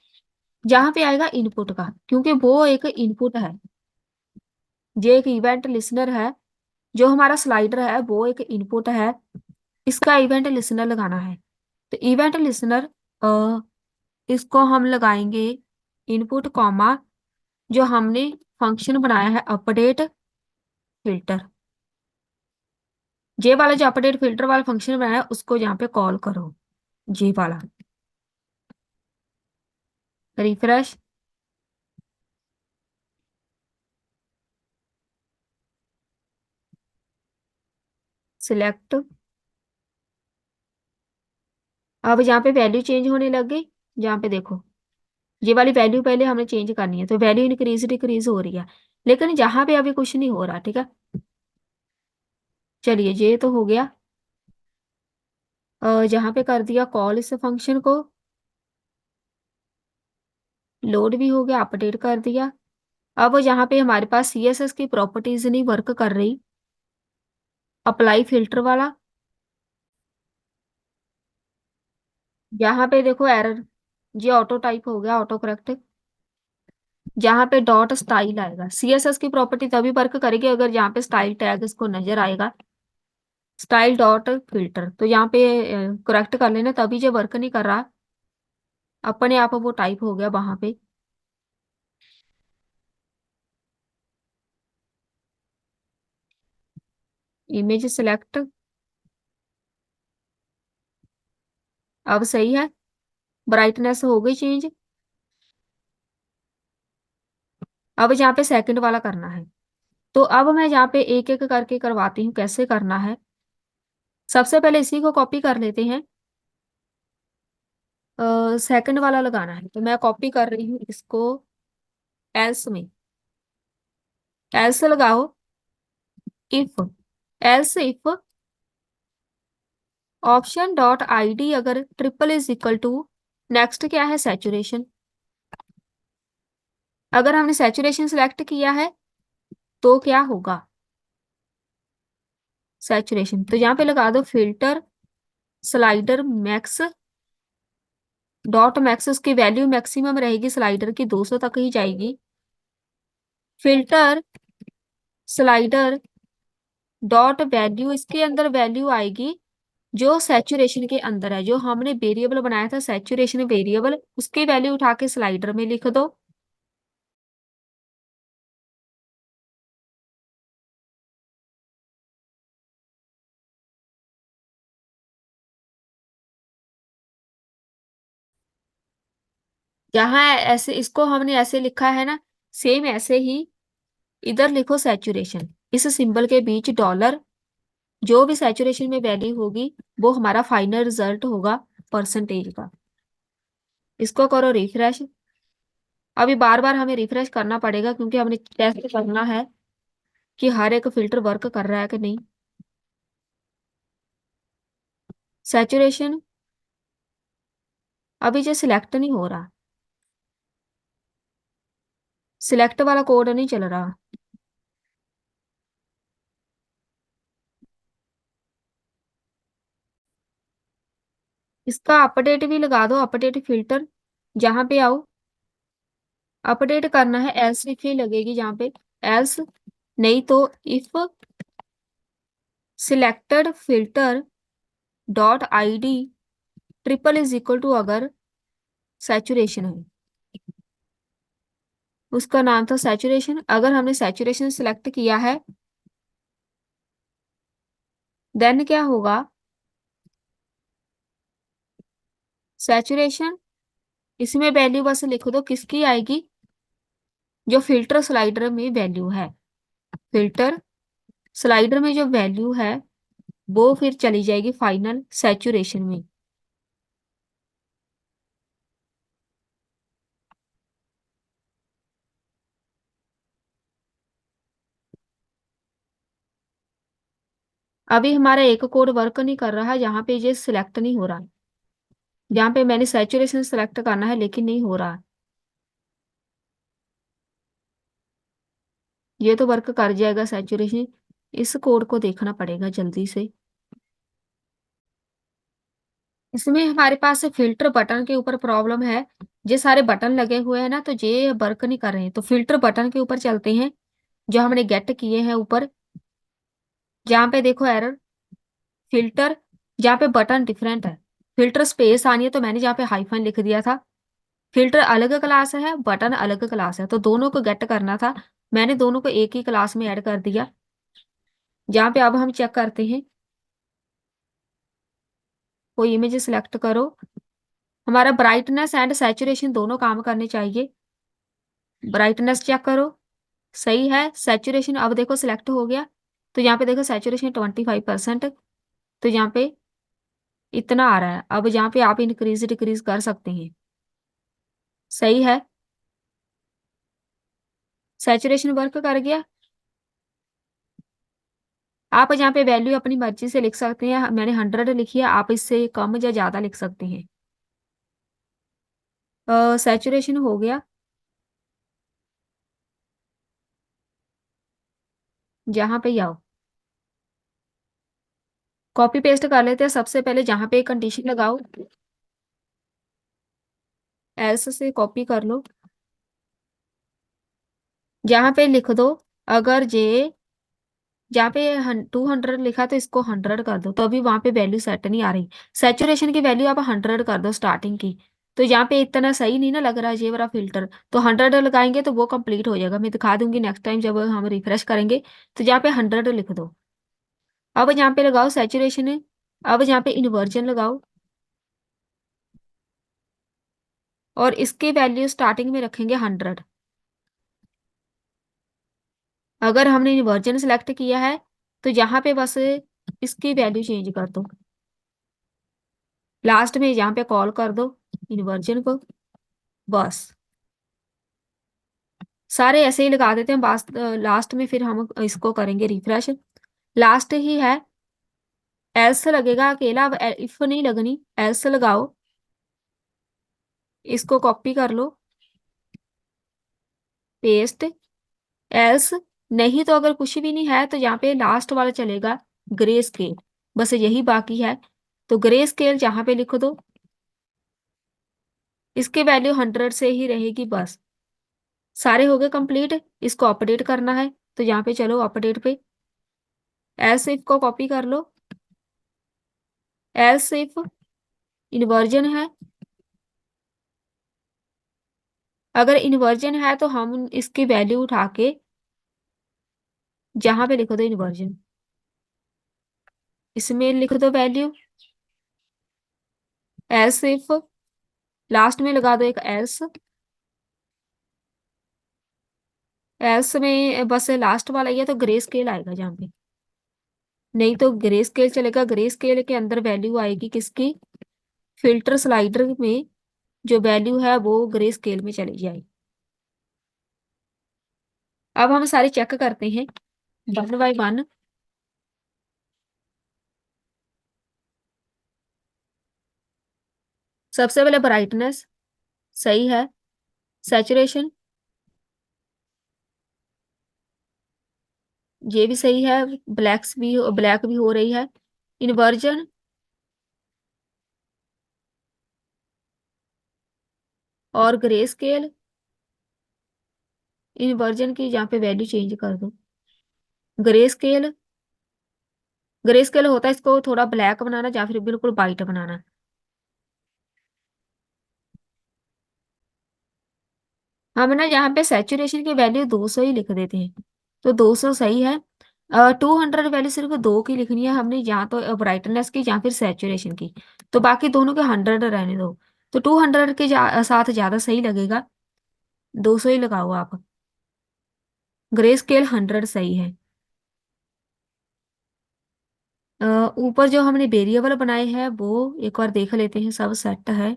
Speaker 1: जहाँ पे आएगा इनपुट का, क्योंकि वो एक इनपुट है। ये एक इवेंट लिसनर है, जो हमारा स्लाइडर है वो एक इनपुट है। इसका इवेंट लिसनर लगाना है। तो इवेंट लिसनर इसको हम लगाएंगे इनपुट कॉमा, जो हमने फंक्शन बनाया है अपडेट फिल्टर। जे वाला जो अपडेट फिल्टर वाला फंक्शन बनाया है उसको यहाँ पे कॉल करो, जे वाला। रिफ्रेश। सिलेक्ट। अब यहाँ पे वैल्यू चेंज होने लग गई। यहाँ पे देखो, ये वाली वैल्यू पहले हमने चेंज करनी है, तो वैल्यू इंक्रीज डिक्रीज हो रही है, लेकिन यहाँ पे अभी कुछ नहीं हो रहा। ठीक है, चलिए ये तो हो गया। जहाँ पे कर दिया कॉल इस फंक्शन को, लोड भी हो गया, अपडेट कर दिया। अब यहाँ पे हमारे पास सीएसएस की प्रॉपर्टीज नहीं वर्क कर रही। अप्लाई फिल्टर वाला, यहाँ पे देखो एरर, ये ऑटो टाइप हो गया, ऑटो करेक्ट। जहाँ पे डॉट स्टाइल आएगा, सीएसएस की प्रॉपर्टी तभी वर्क करेगी अगर यहाँ पे स्टाइल टैग इसको नजर आएगा। स्टाइल डॉट फिल्टर, तो यहाँ पे करेक्ट कर लेना, तभी जो वर्क नहीं कर रहा, अपने आप वो टाइप हो गया वहां पे। Image select. अब सही है, ब्राइटनेस हो गई चेंज। अब यहाँ पे सेकंड वाला करना है, तो अब मैं यहाँ पे एक एक करके करवाती हूँ कैसे करना है। सबसे पहले इसी को कॉपी कर लेते हैं। सेकंड वाला लगाना है, तो मैं कॉपी कर रही हूँ इसको एल्स में। एल्स लगाओ। If, else if option dot ID अगर triple is equal to, next क्या है, सैचुरेशन। अगर हमने सैचुरेशन सिलेक्ट किया है तो क्या होगा, सैचुरेशन। तो यहाँ पे लगा दो filter slider max dot max, उसकी वैल्यू मैक्सिमम रहेगी स्लाइडर की, 200 तक ही जाएगी। फिल्टर स्लाइडर डॉट वैल्यू, इसके अंदर वैल्यू आएगी जो सैचुरेशन के अंदर है, जो हमने वेरिएबल बनाया था सैचुरेशन वेरिएबल, उसकी वैल्यू उठा के स्लाइडर में लिख दो। जहां ऐसे इसको हमने ऐसे लिखा है ना, सेम ऐसे ही इधर लिखो सैचुरेशन, इस सिंबल के बीच डॉलर, जो भी सैचुरेशन में वैल्यू होगी वो हमारा फाइनल रिजल्ट होगा परसेंटेज का। इसको करो रिफ्रेश। अभी बार बार हमें रिफ्रेश करना पड़ेगा, क्योंकि हमने टेस्ट करना है कि हर एक फिल्टर वर्क कर रहा है कि नहीं। सैचुरेशन अभी जो सिलेक्ट नहीं हो रहा, सिलेक्ट वाला कोड नहीं चल रहा। इसका अपडेट भी लगा दो, अपडेट फिल्टर, जहां पे आओ अपडेट करना है, एल्स इफ ही लगेगी जहाँ पे, एल्स नहीं तो if selected filter dot ID triple is equal to अगर सैचुरेशन है, उसका नाम था सैचुरेशन। अगर हमने सैचुरेशन सिलेक्ट किया है देन क्या होगा, सैचुरेशन, इसमें वैल्यू बस लिख दो किसकी आएगी, जो फिल्टर स्लाइडर में वैल्यू है, फिल्टर स्लाइडर में जो वैल्यू है वो फिर चली जाएगी फाइनल सैचुरेशन में। अभी हमारा एक कोड वर्क नहीं कर रहा है, जहां पे ये सिलेक्ट नहीं हो रहा है, जहां पे मैंने सैचुरेशन सिलेक्ट करना है लेकिन नहीं हो रहा है। ये तो वर्क कर जाएगा सैचुरेशन, इस कोड को देखना पड़ेगा जल्दी से। इसमें हमारे पास फिल्टर बटन के ऊपर प्रॉब्लम है, ये सारे बटन लगे हुए हैं ना तो ये वर्क नहीं कर रहे हैं, तो फिल्टर बटन के ऊपर चलते हैं जो हमने गेट किए हैं ऊपर, जहां पे देखो एरर फिल्टर, जहाँ पे बटन डिफरेंट है, फिल्टर स्पेस आनी है तो मैंने जहाँ पे हाइफन लिख दिया था, फिल्टर अलग क्लास है बटन अलग क्लास है, तो दोनों को गेट करना था, मैंने दोनों को एक ही क्लास में ऐड कर दिया। जहाँ पे अब हम चेक करते हैं, कोई इमेज सिलेक्ट करो, हमारा ब्राइटनेस एंड सैचुरेशन दोनों काम करने चाहिए। ब्राइटनेस चेक करो, सही है, सैचुरेशन अब देखो सिलेक्ट हो गया, तो यहाँ पे देखो सैचुरेशन 25%, तो यहाँ पे इतना आ रहा है, अब यहाँ पे आप इंक्रीज डिक्रीज कर सकते हैं। सही है, सैचुरेशन वर्क कर गया। आप यहाँ पे वैल्यू अपनी मर्जी से लिख सकते हैं, मैंने 100 लिखी है, आप इससे कम या ज्यादा लिख सकते हैं। सैचुरेशन हो गया, जहां पे ही आओ, कॉपी पेस्ट कर लेते हैं। सबसे पहले जहां पे कंडीशन लगाओ, एल्स से कॉपी कर लो, जहां पे लिख दो अगर जे, जहाँ पे 200 लिखा तो इसको 100 कर दो, तो अभी वहां पे वैल्यू सेट नहीं आ रही, सैचुरेशन की वैल्यू आप 100 कर दो स्टार्टिंग की, तो यहाँ पे इतना सही नहीं ना लग रहा ये वाला फिल्टर, तो 100 लगाएंगे तो वो कंप्लीट हो जाएगा, मैं दिखा दूंगी नेक्स्ट टाइम जब हम रिफ्रेश करेंगे। तो यहाँ पे 100 लिख दो, अब यहाँ पे लगाओ सैचुरेशन, अब यहाँ पे इन्वर्जन लगाओ, और इसकी वैल्यू स्टार्टिंग में रखेंगे 100। अगर हमने इन्वर्जन सेलेक्ट किया है तो यहाँ पे बस इसकी वैल्यू चेंज कर दो, लास्ट में यहाँ पे कॉल कर दो इन्वर्जन को, बस सारे ऐसे ही लगा देते हैं, बस लास्ट में फिर हम इसको करेंगे रिफ्रेश, लास्ट ही है, एल्स लगेगा अकेला, अब इफ नहीं लगनी, एल्स लगाओ, इसको कॉपी कर लो, पेस्ट, एल्स नहीं तो अगर कुछ भी नहीं है तो यहाँ पे लास्ट वाला चलेगा ग्रे स्केल, बस यही बाकी है, तो ग्रे स्केल जहाँ पे लिख दो, इसकी वैल्यू 100 से ही रहेगी बस। सारे हो गए कंप्लीट, इसको अपडेट करना है, तो यहाँ पे चलो अपडेट पे, एल्स इफ को कॉपी कर लो, एल्स इफ इन्वर्जन है, अगर इन्वर्जन है तो हम इसकी वैल्यू उठा के जहां पे लिख दो इन्वर्जन, इसमें लिख दो वैल्यू, एल्स इफ लास्ट में लगा दो एक एल्स, एल्स में बस लास्ट वाला ही है तो ग्रे स्केल आएगा जहाँ पे, नहीं तो ग्रे स्केल चलेगा, ग्रे स्केल के अंदर वैल्यू आएगी किसकी, फिल्टर स्लाइडर में जो वैल्यू है वो ग्रे स्केल में चली जाएगी। अब हम सारे चेक करते हैं वन बाय वन। सबसे पहले ब्राइटनेस सही है, सैचुरेशन ये भी सही है, ब्लैक भी हो रही है, इन्वर्जन और ग्रे स्केल, इन्वर्जन की जहाँ पे वैल्यू चेंज कर दो, ग्रे स्केल ग्रे स्केल होता है इसको थोड़ा ब्लैक बनाना या फिर बिल्कुल वाइट बनाना। हम ना यहाँ पे सैचुरेशन की वैल्यू 200 ही लिख देते हैं, तो 200 सही है। 200 वैल्यू सिर्फ दो की लिखनी है हमने, या तो ब्राइटनेस की या फिर सैचुरेशन की। तो बाकी दोनों के 100 रहने दो। तो 200 के साथ ज्यादा सही लगेगा, 200 ही लगाओ आप। ग्रे स्केल 100 सही है। अ, ऊपर जो हमने वेरिएबल बनाए हैं वो एक बार देख लेते हैं, सब सेट है।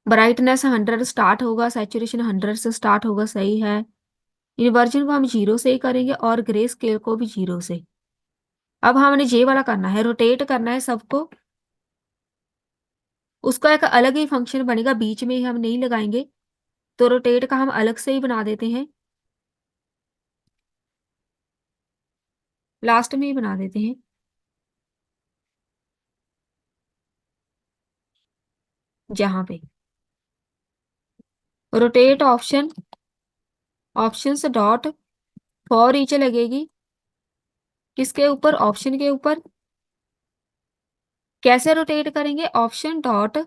Speaker 1: ब्राइटनेस 100 स्टार्ट होगा, सैचुरेशन 100 से स्टार्ट होगा, सही है। इन्वर्जन को हम 0 से ही करेंगे और ग्रे स्केल को भी 0 से। अब हमने जे वाला करना है, रोटेट करना है सबको। उसका एक अलग ही फंक्शन बनेगा, बीच में ही हम नहीं लगाएंगे, तो रोटेट का हम अलग से ही बना देते हैं, लास्ट में ही बना देते हैं। जहां पे रोटेट ऑप्शन, ऑप्शन से डॉट फॉर ईच लगेगी, किसके ऊपर, ऑप्शन के ऊपर। कैसे रोटेट करेंगे, option dot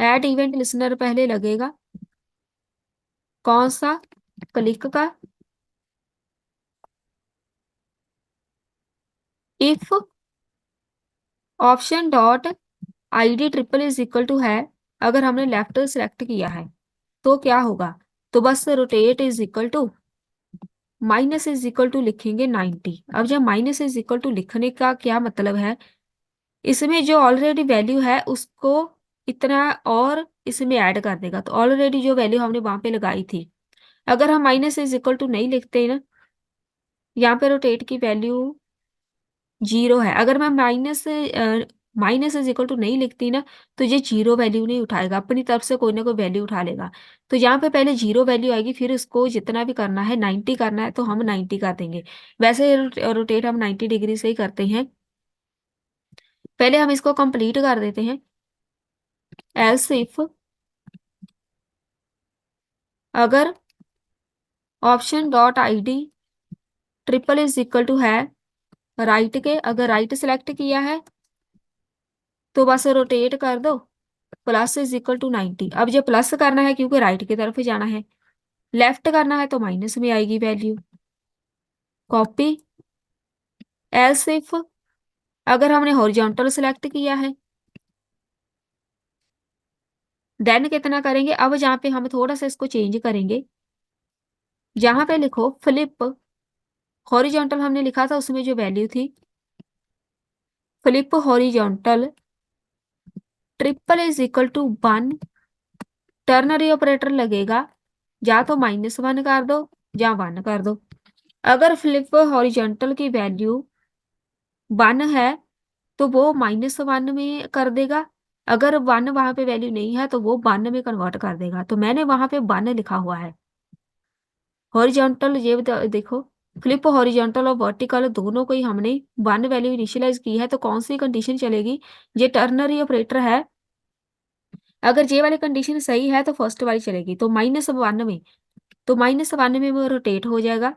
Speaker 1: add event listener पहले लगेगा, कौन सा, क्लिक का। If option dot ID triple is equal to है, अगर हमने लेफ्ट सेलेक्ट किया है तो क्या होगा, तो बस rotate is equal to minus is equal to लिखेंगे 90। अब जब माइनस इज इक्वल टू लिखने का क्या मतलब है, इसमें जो ऑलरेडी वैल्यू है उसको इतना और इसमें ऐड कर देगा, तो ऑलरेडी जो वैल्यू हमने वहां पे लगाई थी, अगर हम माइनस इज इक्वल टू नहीं लिखते ना, यहाँ पे रोटेट की वैल्यू 0 है, अगर मैं माइनस इज इक्वल टू नहीं लिखती ना, तो ये 0 वैल्यू नहीं उठाएगा, अपनी तरफ से कोई ना कोई वैल्यू उठा लेगा। तो यहाँ पे पहले 0 वैल्यू आएगी, फिर इसको जितना भी करना है 90 करना है तो हम 90 कर देंगे। वैसे रोटेट हम 90 डिग्री से ही करते हैं। पहले हम इसको कंप्लीट कर देते हैं। एल्स इफ, अगर option dot ID triple is equal to है राइट के, अगर राइट सेलेक्ट किया है तो बस रोटेट कर दो, प्लस इज इक्वल टू 90। अब जो प्लस करना है क्योंकि राइट की तरफ ही जाना है, लेफ्ट करना है तो माइनस में आएगी वैल्यू। कॉपी। एल्स इफ, अगर हमने हॉरिजॉन्टल सेलेक्ट किया है, देन कितना करेंगे, अब जहाँ पे हम थोड़ा सा इसको चेंज करेंगे, जहां पे लिखो फ्लिप हॉरिजॉन्टल हमने लिखा था उसमें जो वैल्यू थी, flip horizontal triple is equal to 1, ternary operator लगेगा, या तो -1 कर दो या 1 कर दो। अगर फ्लिप हॉरिजॉन्टल की वैल्यू 1 है तो वो -1 में कर देगा, अगर 1 वहां पे वैल्यू नहीं है तो वो 1 में कन्वर्ट कर देगा, तो मैंने वहां पे 1 लिखा हुआ है। हॉरिजॉन्टल ये देखो, फ्लिप हॉरिजॉन्टल और वर्टिकल दोनों को ही हमने 1 वैल्यू इनिशियलाइज की है, तो कौन सी कंडीशन चलेगी, ये टर्नरी ऑपरेटर है। अगर ये वाली कंडीशन सही है तो फर्स्ट वाली चलेगी, तो -1 में, तो -1 में वो रोटेट हो जाएगा।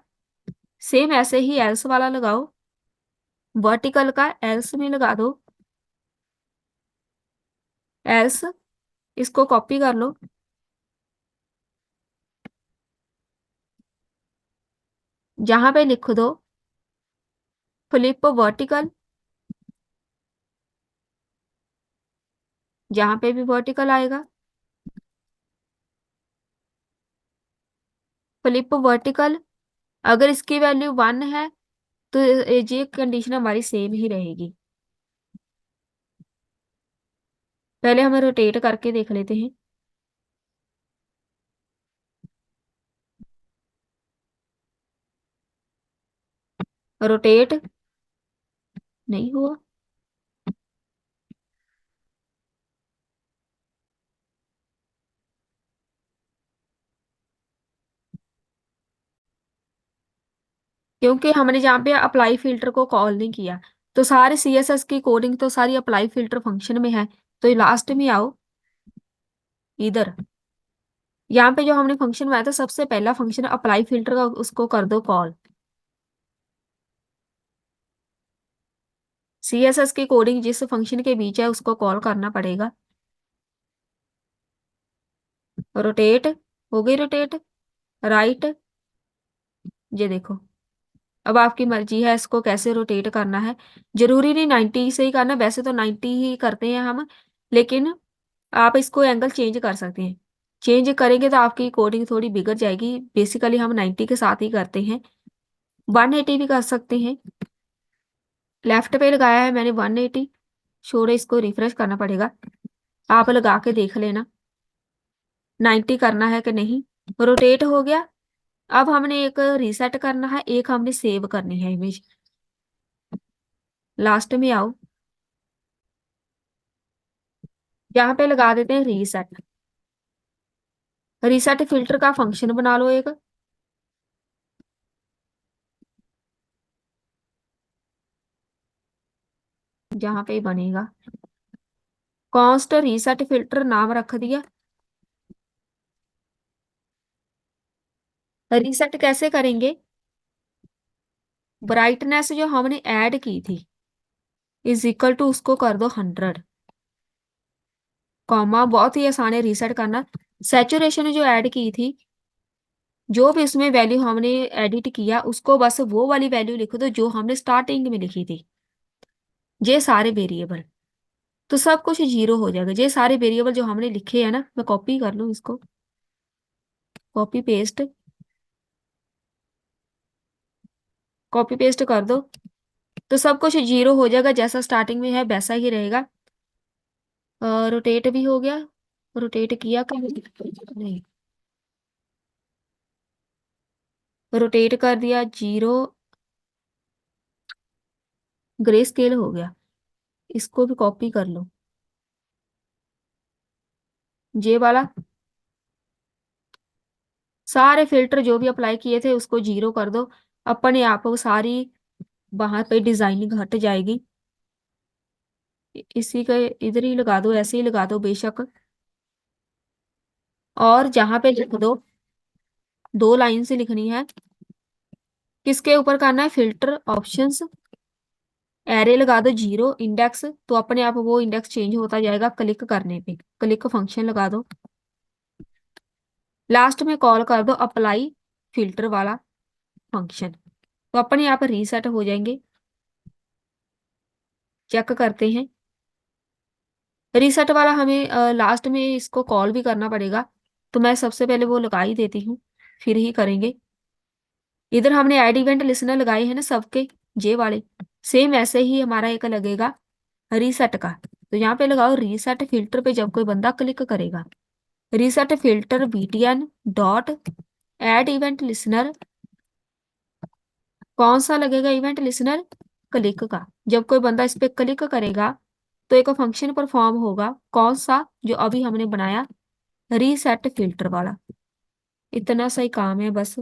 Speaker 1: सेम ऐसे ही एल्स वाला लगाओ, वर्टिकल का एल्स में लगा दो, एल्स, इसको कॉपी कर लो, जहां पे लिख दो फ्लिप वर्टिकल, जहां पे भी वर्टिकल आएगा फ्लिप वर्टिकल, अगर इसकी वैल्यू 1 है तो ये कंडीशन हमारी सेम ही रहेगी। पहले हम रोटेट करके देख लेते हैं। रोटेट नहीं हुआ, क्योंकि हमने जहाँ पे अप्लाई फिल्टर को कॉल नहीं किया, तो सारे सीएसएस की कोडिंग तो सारी अप्लाई फिल्टर फंक्शन में है। तो लास्ट में आओ इधर, यहाँ पे जो हमने फंक्शन बनाया था सबसे पहला फंक्शन अप्लाई फिल्टर का, उसको कर दो कॉल। CSS की कोडिंग जिस फंक्शन के बीच है उसको कॉल करना पड़ेगा। रोटेट, हो गई रोटेट। राइट, ये देखो। अब आपकी मर्जी है इसको कैसे रोटेट करना है। जरूरी नहीं 90 से ही करना, वैसे तो 90 ही करते हैं हम, लेकिन आप इसको एंगल चेंज कर सकते हैं। चेंज करेंगे तो आपकी कोडिंग थोड़ी बिगड़ जाएगी। बेसिकली हम 90 के साथ ही करते हैं। 180 भी कर सकते हैं। लेफ्ट पे लगाया है मैंने 180। छोड़ो, इसको रिफ्रेश करना पड़ेगा। आप लगा के देख लेना 90 करना है कि नहीं। रोटेट हो गया। अब हमने एक रीसेट करना है, एक हमने सेव करनी है इमेज। लास्ट में आओ, यहाँ पे लगा देते हैं रीसेट। रीसेट फिल्टर का फंक्शन बना लो एक। जहाँ पे बनेगा कॉन्स्ट रीसेट फिल्टर नाम रख दिया। रीसेट कैसे करेंगे, ब्राइटनेस जो हमने ऐड की थी इज इक्वल टू उसको कर दो 100, कॉमा। बहुत ही आसान है रीसेट करना। सैचुरेशन जो ऐड की थी, जो भी उसमें वैल्यू हमने एडिट किया उसको बस वो वाली वैल्यू लिख दो जो हमने स्टार्टिंग में लिखी थी। ये सारे वेरिएबल, तो सब कुछ जीरो हो जाएगा। ये सारे वेरिएबल जो हमने लिखे हैं ना, मैं कॉपी कर लूँ इसको, कॉपी पेस्ट, कॉपी पेस्ट कर दो। तो सब कुछ जीरो हो जाएगा, जैसा स्टार्टिंग में है वैसा ही रहेगा। रोटेट भी हो गया। रोटेट किया क्या, नहीं, रोटेट कर दिया 0। ग्रे स्केल हो गया। इसको भी कॉपी कर लो, जे वाला। सारे फिल्टर जो भी अप्लाई किए थे उसको जीरो कर दो। अपने आप वो सारी वहां पे डिजाइनिंग हट जाएगी। इसी के इधर ही लगा दो, ऐसे ही लगा दो बेशक। और जहां पे लिख दो, 2 लाइन से लिखनी है। किसके ऊपर करना है, फिल्टर ऑप्शंस, एरे लगा दो 0 इंडेक्स, तो अपने आप वो इंडेक्स चेंज होता जाएगा क्लिक करने पे। क्लिक फंक्शन लगा दो। लास्ट में कॉल कर दो अप्लाई फिल्टर वाला फंक्शन, तो अपने आप रीसेट हो जाएंगे। चेक करते हैं। रीसेट वाला हमें लास्ट में इसको कॉल भी करना पड़ेगा, तो मैं सबसे पहले वो लगा ही देती हूँ, फिर ही करेंगे। इधर हमने ऐड इवेंट लिसनर लगाए हैं ना सबके, जे वाले। सेम ऐसे ही हमारा एक लगेगा रीसेट का। तो यहाँ पे लगाओ रीसेट फिल्टर पे जब कोई बंदा क्लिक करेगा, reset filter btn dot add event listener. कौन सा लगेगा इवेंट लिसनर, क्लिक का। जब कोई बंदा इस पे क्लिक करेगा तो एक फंक्शन परफॉर्म होगा, कौन सा, जो अभी हमने बनाया, रीसेट फिल्टर वाला। इतना सही काम है बस।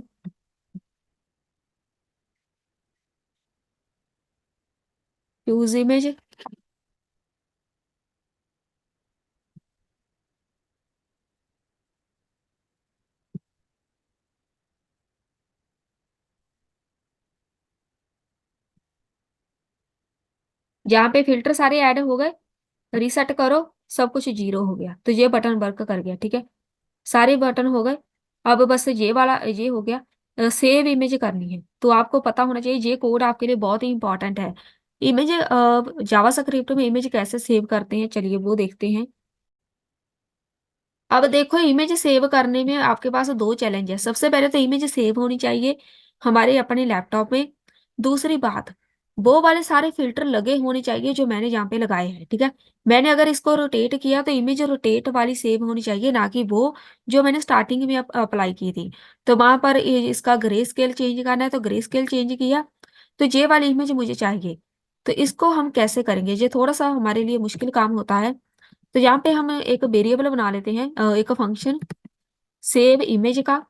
Speaker 1: यूज इमेज, जहाँ पे फिल्टर सारे ऐड हो गए, रीसेट करो, सब कुछ जीरो हो गया, तो ये बटन वर्क कर गया। ठीक है, सारे बटन हो गए। अब बस ये वाला ये हो गया। सेव इमेज करनी है, तो आपको पता होना चाहिए ये कोड आपके लिए बहुत ही इंपॉर्टेंट है। इमेज, जावा स्क्रिप्ट में इमेज कैसे सेव करते हैं, चलिए वो देखते हैं। अब देखो, इमेज सेव करने में आपके पास दो चैलेंज है। सबसे पहले तो इमेज सेव होनी चाहिए हमारे अपने लैपटॉप में। दूसरी बात, वो वाले सारे फिल्टर लगे होने चाहिए जो मैंने यहाँ पे लगाए हैं। ठीक है, मैंने अगर इसको रोटेट किया तो इमेज रोटेट वाली सेव होनी चाहिए, ना कि वो जो मैंने स्टार्टिंग में अप्लाई की थी। तो वहां पर इसका ग्रे स्केल चेंज करना है, तो ग्रे स्केल चेंज किया, तो ये वाली इमेज मुझे चाहिए। तो इसको हम कैसे करेंगे, ये थोड़ा सा हमारे लिए मुश्किल काम होता है। तो यहाँ पे हम एक वेरिएबल बना लेते हैं, एक फंक्शन सेव इमेज का।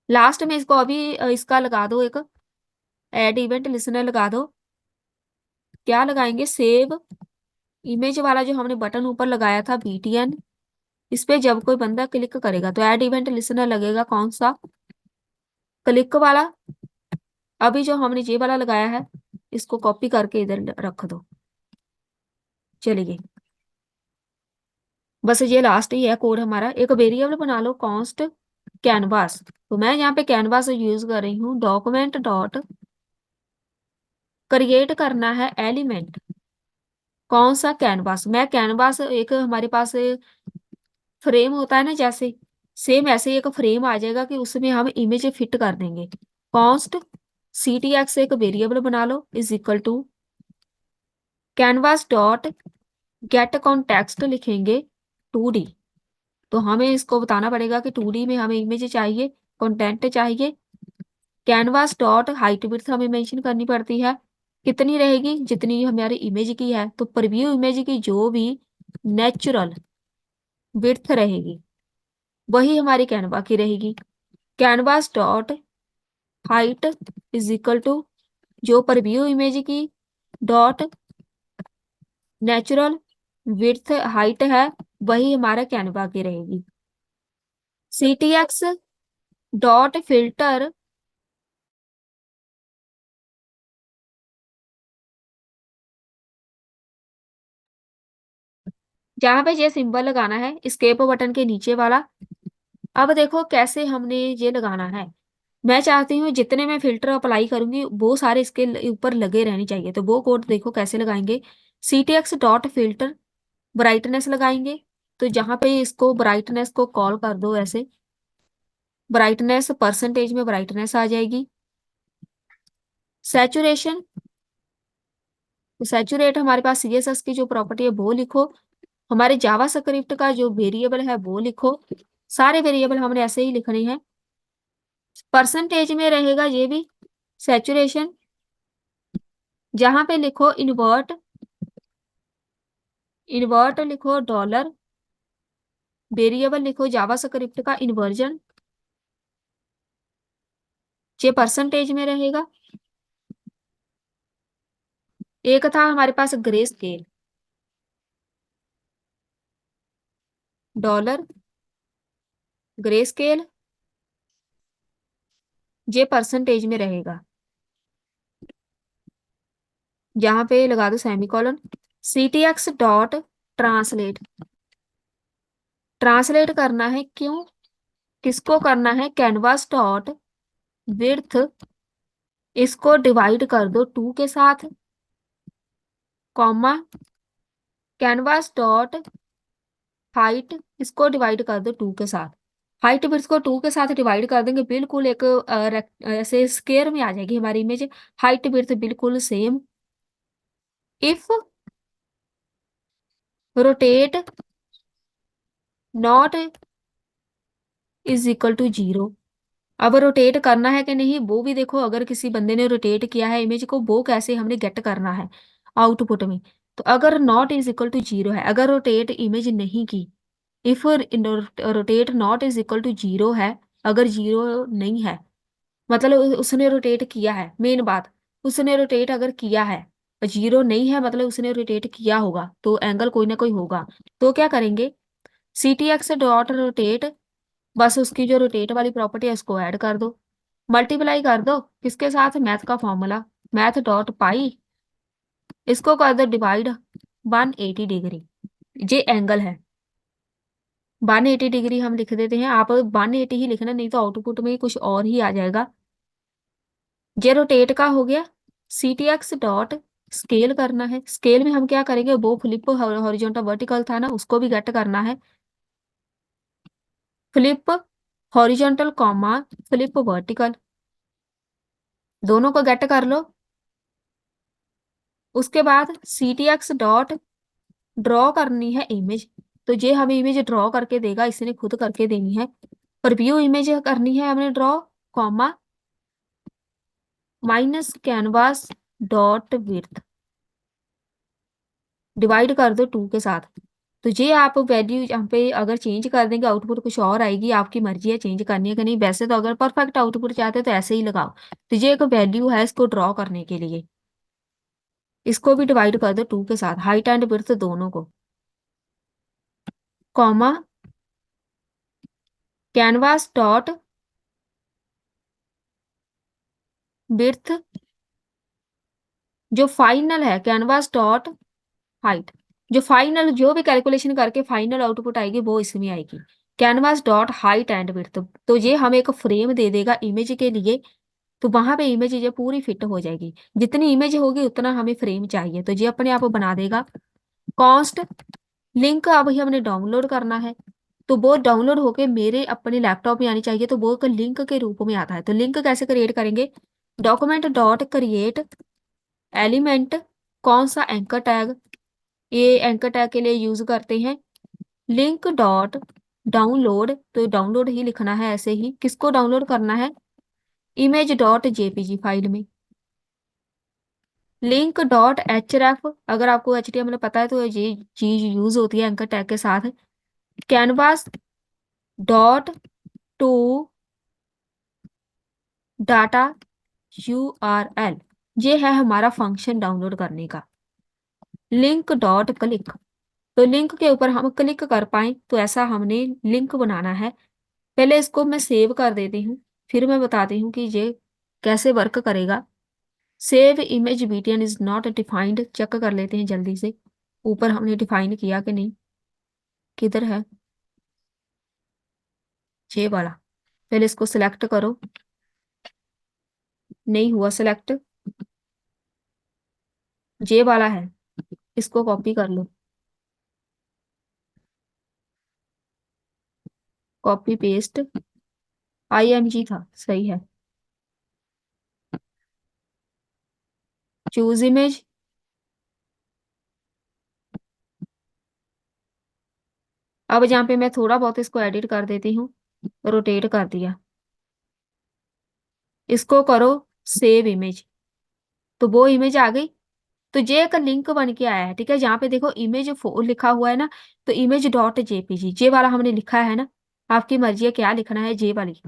Speaker 1: लास्ट में इसको अभी इसका लगा दो, एक ऐड इवेंट लिसनर लगा दो। क्या लगाएंगे, सेव इमेज वाला जो हमने बटन ऊपर लगाया था btn, इस पे जब कोई बंदा क्लिक करेगा तो ऐड इवेंट लिसनर लगेगा, कौन सा, क्लिक वाला, अभी जो हमने जे वाला लगाया है इसको कॉपी करके इधर रख दो। चलिए, बस ये लास्ट ही है कोड हमारा। एक वेरिएबल बना लो कॉन्स्ट कैनवास। तो मैं यहाँ पे कैनवास यूज कर रही हूँ। डॉक्यूमेंट डॉट क्रिएट करना है एलिमेंट, कौन सा, कैनवास। मैं कैनवास, एक हमारे पास फ्रेम होता है ना जैसे, सेम ऐसे ही एक फ्रेम आ जाएगा कि उसमें हम इमेज फिट कर देंगे। कॉन्स्ट ctx एक वेरिएबल बना लो is equal to canvas dot get context लिखेंगे 2D। तो हमें इसको बताना पड़ेगा कि 2D में हमें इमेज चाहिए, कंटेंट चाहिए। कैनवास डॉट हाइट विड्थ हमें मेंशन करनी पड़ती है, कितनी रहेगी, जितनी हमारी इमेज की है। तो प्रीव्यू इमेज की जो भी नेचुरल विड्थ रहेगी वही हमारी कैनवा की रहेगी। Canvas dot height is equal to जो प्रीव्यू इमेज की डॉट नेचुरल विड्थ हाइट है वही हमारा कैनवा की रहेगी। ctx डॉट फिल्टर, जहां पे ये सिंबल लगाना है स्केप बटन के नीचे वाला। अब देखो कैसे हमने ये लगाना है। मैं चाहती हूँ जितने मैं फिल्टर अप्लाई करूंगी वो सारे इसके ऊपर लगे रहने चाहिए। तो वो कोड देखो कैसे लगाएंगे। ctx डॉट फिल्टर ब्राइटनेस लगाएंगे। तो जहां पे इसको ब्राइटनेस को कॉल कर दो ऐसे, ब्राइटनेस परसेंटेज में ब्राइटनेस आ जाएगी। सैचुरेशन, तो सैचुरेट हमारे पास सीएसएस की जो प्रॉपर्टी है वो लिखो। हमारे जावा स्क्रिप्ट का जो वेरिएबल है वो लिखो। सारे वेरिएबल हमने ऐसे ही लिखने हैं। परसेंटेज में रहेगा ये भी सैचुरेशन। जहां पे लिखो इन्वर्ट, इन्वर्ट लिखो डॉलर, वेरिएबल लिखो जावा स्क्रिप्ट का इन्वर्जन, ये परसेंटेज में रहेगा। एक था हमारे पास grey scale, dollar grey scale, ये परसेंटेज में रहेगा। यहाँ पे लगा दो semicolon. ctx dot translate, translate करना है क्यों, किसको करना है, कैनवास डॉट विड्थ, इसको डिवाइड कर दो 2 के साथ, कॉमा कैनवास डॉट हाइट, इसको डिवाइड कर दो 2 के साथ। हाइट विड्थ को 2 के साथ डिवाइड कर देंगे, बिल्कुल एक ऐसे स्क्वायर में आ जाएगी हमारी इमेज। हाइट विड्थ बिल्कुल same. If rotate not is equal to 0। अब रोटेट करना है कि नहीं वो भी देखो। अगर किसी बंदे ने रोटेट किया है इमेज को, वो कैसे हमने गेट करना है आउटपुट में। तो अगर नॉट इज इक्वल टू 0 है, अगर रोटेट इमेज नहीं की, if rotate not is equal to 0 है, अगर 0 नहीं है मतलब उसने रोटेट किया है, मेन बात, उसने रोटेट अगर किया है, 0 नहीं है मतलब उसने रोटेट किया होगा तो एंगल कोई ना कोई होगा। तो क्या करेंगे, ctx डॉट रोटेट, बस उसकी जो रोटेट वाली प्रॉपर्टी है उसको ऐड कर दो, मल्टीप्लाई कर दो किसके साथ, मैथ का फॉर्मूला, मैथ डॉट पाई, इसको कर दो डिवाइड 180 डिग्री, ये एंगल है। 180 डिग्री हम लिख देते हैं, आप 180 ही लिखना, नहीं तो आउटपुट में कुछ और ही आ जाएगा। ये रोटेट का हो गया। ctx डॉट स्केल करना है, स्केल में हम क्या करेंगे, वो फ्लिप हॉरिजॉन्टल वर्टिकल था ना उसको भी गेट करना है। Flip horizontal comma flip vertical, दोनों को गेट कर लो। उसके बाद ctx डॉट ड्रॉ करनी है इमेज। तो ये हमें इमेज ड्रॉ करके देगा, इसने खुद करके देनी है। प्रीव्यू इमेज करनी है हमने draw, comma minus canvas dot width, divide कर दो 2 के साथ। तो ये आप वैल्यू यहाँ पे अगर चेंज कर देंगे आउटपुट कुछ और आएगी, आपकी मर्जी है चेंज करनी है कि नहीं। वैसे तो अगर परफेक्ट आउटपुट चाहते हो तो ऐसे ही लगाओ। तो ये एक वैल्यू है इसको ड्रॉ करने के लिए, इसको भी डिवाइड कर दो 2 के साथ, हाइट एंड विड्थ दोनों को, कॉमा कैनवास डॉट विड्थ जो फाइनल है कैनवास डॉट हाइट, जो फाइनल जो भी कैलकुलेशन करके फाइनल आउटपुट आएगी वो इसमें आएगी, canvas dot height and width. तो ये हमें एक फ्रेम दे देगा इमेज के लिए, तो वहां पे इमेज ये पूरी फिट हो जाएगी, जितनी इमेज होगी उतना हमें फ्रेम चाहिए, तो ये अपने आप बना देगा। कॉस्ट लिंक अब ही हमने डाउनलोड करना है, तो वो डाउनलोड होके मेरे अपने लैपटॉप में आनी चाहिए, तो वो एक लिंक के रूप में आता है। तो लिंक कैसे क्रिएट करेंगे, डॉक्यूमेंट डॉट क्रिएट एलिमेंट, कौन सा एंकर टैग, ये एंकर टैग के लिए यूज करते हैं लिंक डॉट डाउनलोड, तो डाउनलोड ही लिखना है ऐसे ही, किसको डाउनलोड करना है, इमेज डॉट जेपीजी फाइल में। लिंक डॉट एचरेफ, अगर आपको एचटीएमएल पता है तो ये चीज यूज होती है एंकर टैग के साथ। Canvas dot to data URL, ये है हमारा फंक्शन डाउनलोड करने का। लिंक डॉट क्लिक, तो लिंक के ऊपर हम क्लिक कर पाए, तो ऐसा हमने लिंक बनाना है। पहले इसको मैं सेव कर देती हूँ, फिर मैं बताती हूँ कि ये कैसे वर्क करेगा। Save image BTN is not defined, check कर लेते हैं जल्दी से, ऊपर हमने डिफाइन किया कि नहीं, किधर है ये वाला, पहले इसको सिलेक्ट करो, नहीं हुआ सिलेक्ट, ये वाला है, इसको कॉपी कर लो, कॉपी पेस्ट, आईएमजी था सही है, चूज इमेज, अब जहाँ पे मैं थोड़ा बहुत इसको एडिट कर देती हूँ, रोटेट कर दिया, इसको करो सेव इमेज, तो वो इमेज आ गई। तो जे का लिंक बन के आया है, ठीक है, जहाँ पे देखो इमेज लिखा हुआ है ना, तो इमेज डॉट जेपीजी जे वाला हमने लिखा है ना, आपकी मर्जी है क्या लिखना है, जे वाली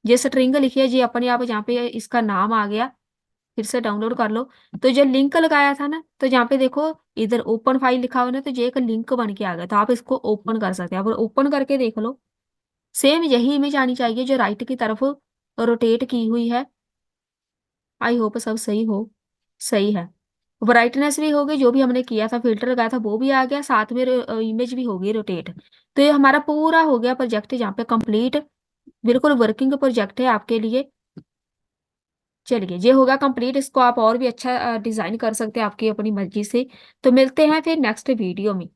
Speaker 1: जे स्ट्रिंग लिखी है जी अपने आप, जहाँ पे इसका नाम आ गया, फिर से डाउनलोड कर लो। तो जो लिंक लगाया था ना, तो जहाँ पे देखो इधर ओपन फाइल लिखा हुआ है ना, तो जे का लिंक बन के आ गया, तो आप इसको ओपन कर सकते हैं, आप ओपन करके देख लो, सेम यही इमेज आनी चाहिए जो राइट की तरफ रोटेट की हुई है। आई होप सब सही हो, सही है, ब्राइटनेस भी होगी, जो भी हमने किया था फिल्टर लगाया था वो भी आ गया, साथ में इमेज भी होगी रोटेट। तो ये हमारा पूरा हो गया प्रोजेक्ट जहाँ पे कंप्लीट, बिल्कुल वर्किंग प्रोजेक्ट है आपके लिए। चलिए ये होगा कंप्लीट, इसको आप और भी अच्छा डिजाइन कर सकते हैं आपकी अपनी मर्जी से। तो मिलते हैं फिर नेक्स्ट वीडियो में।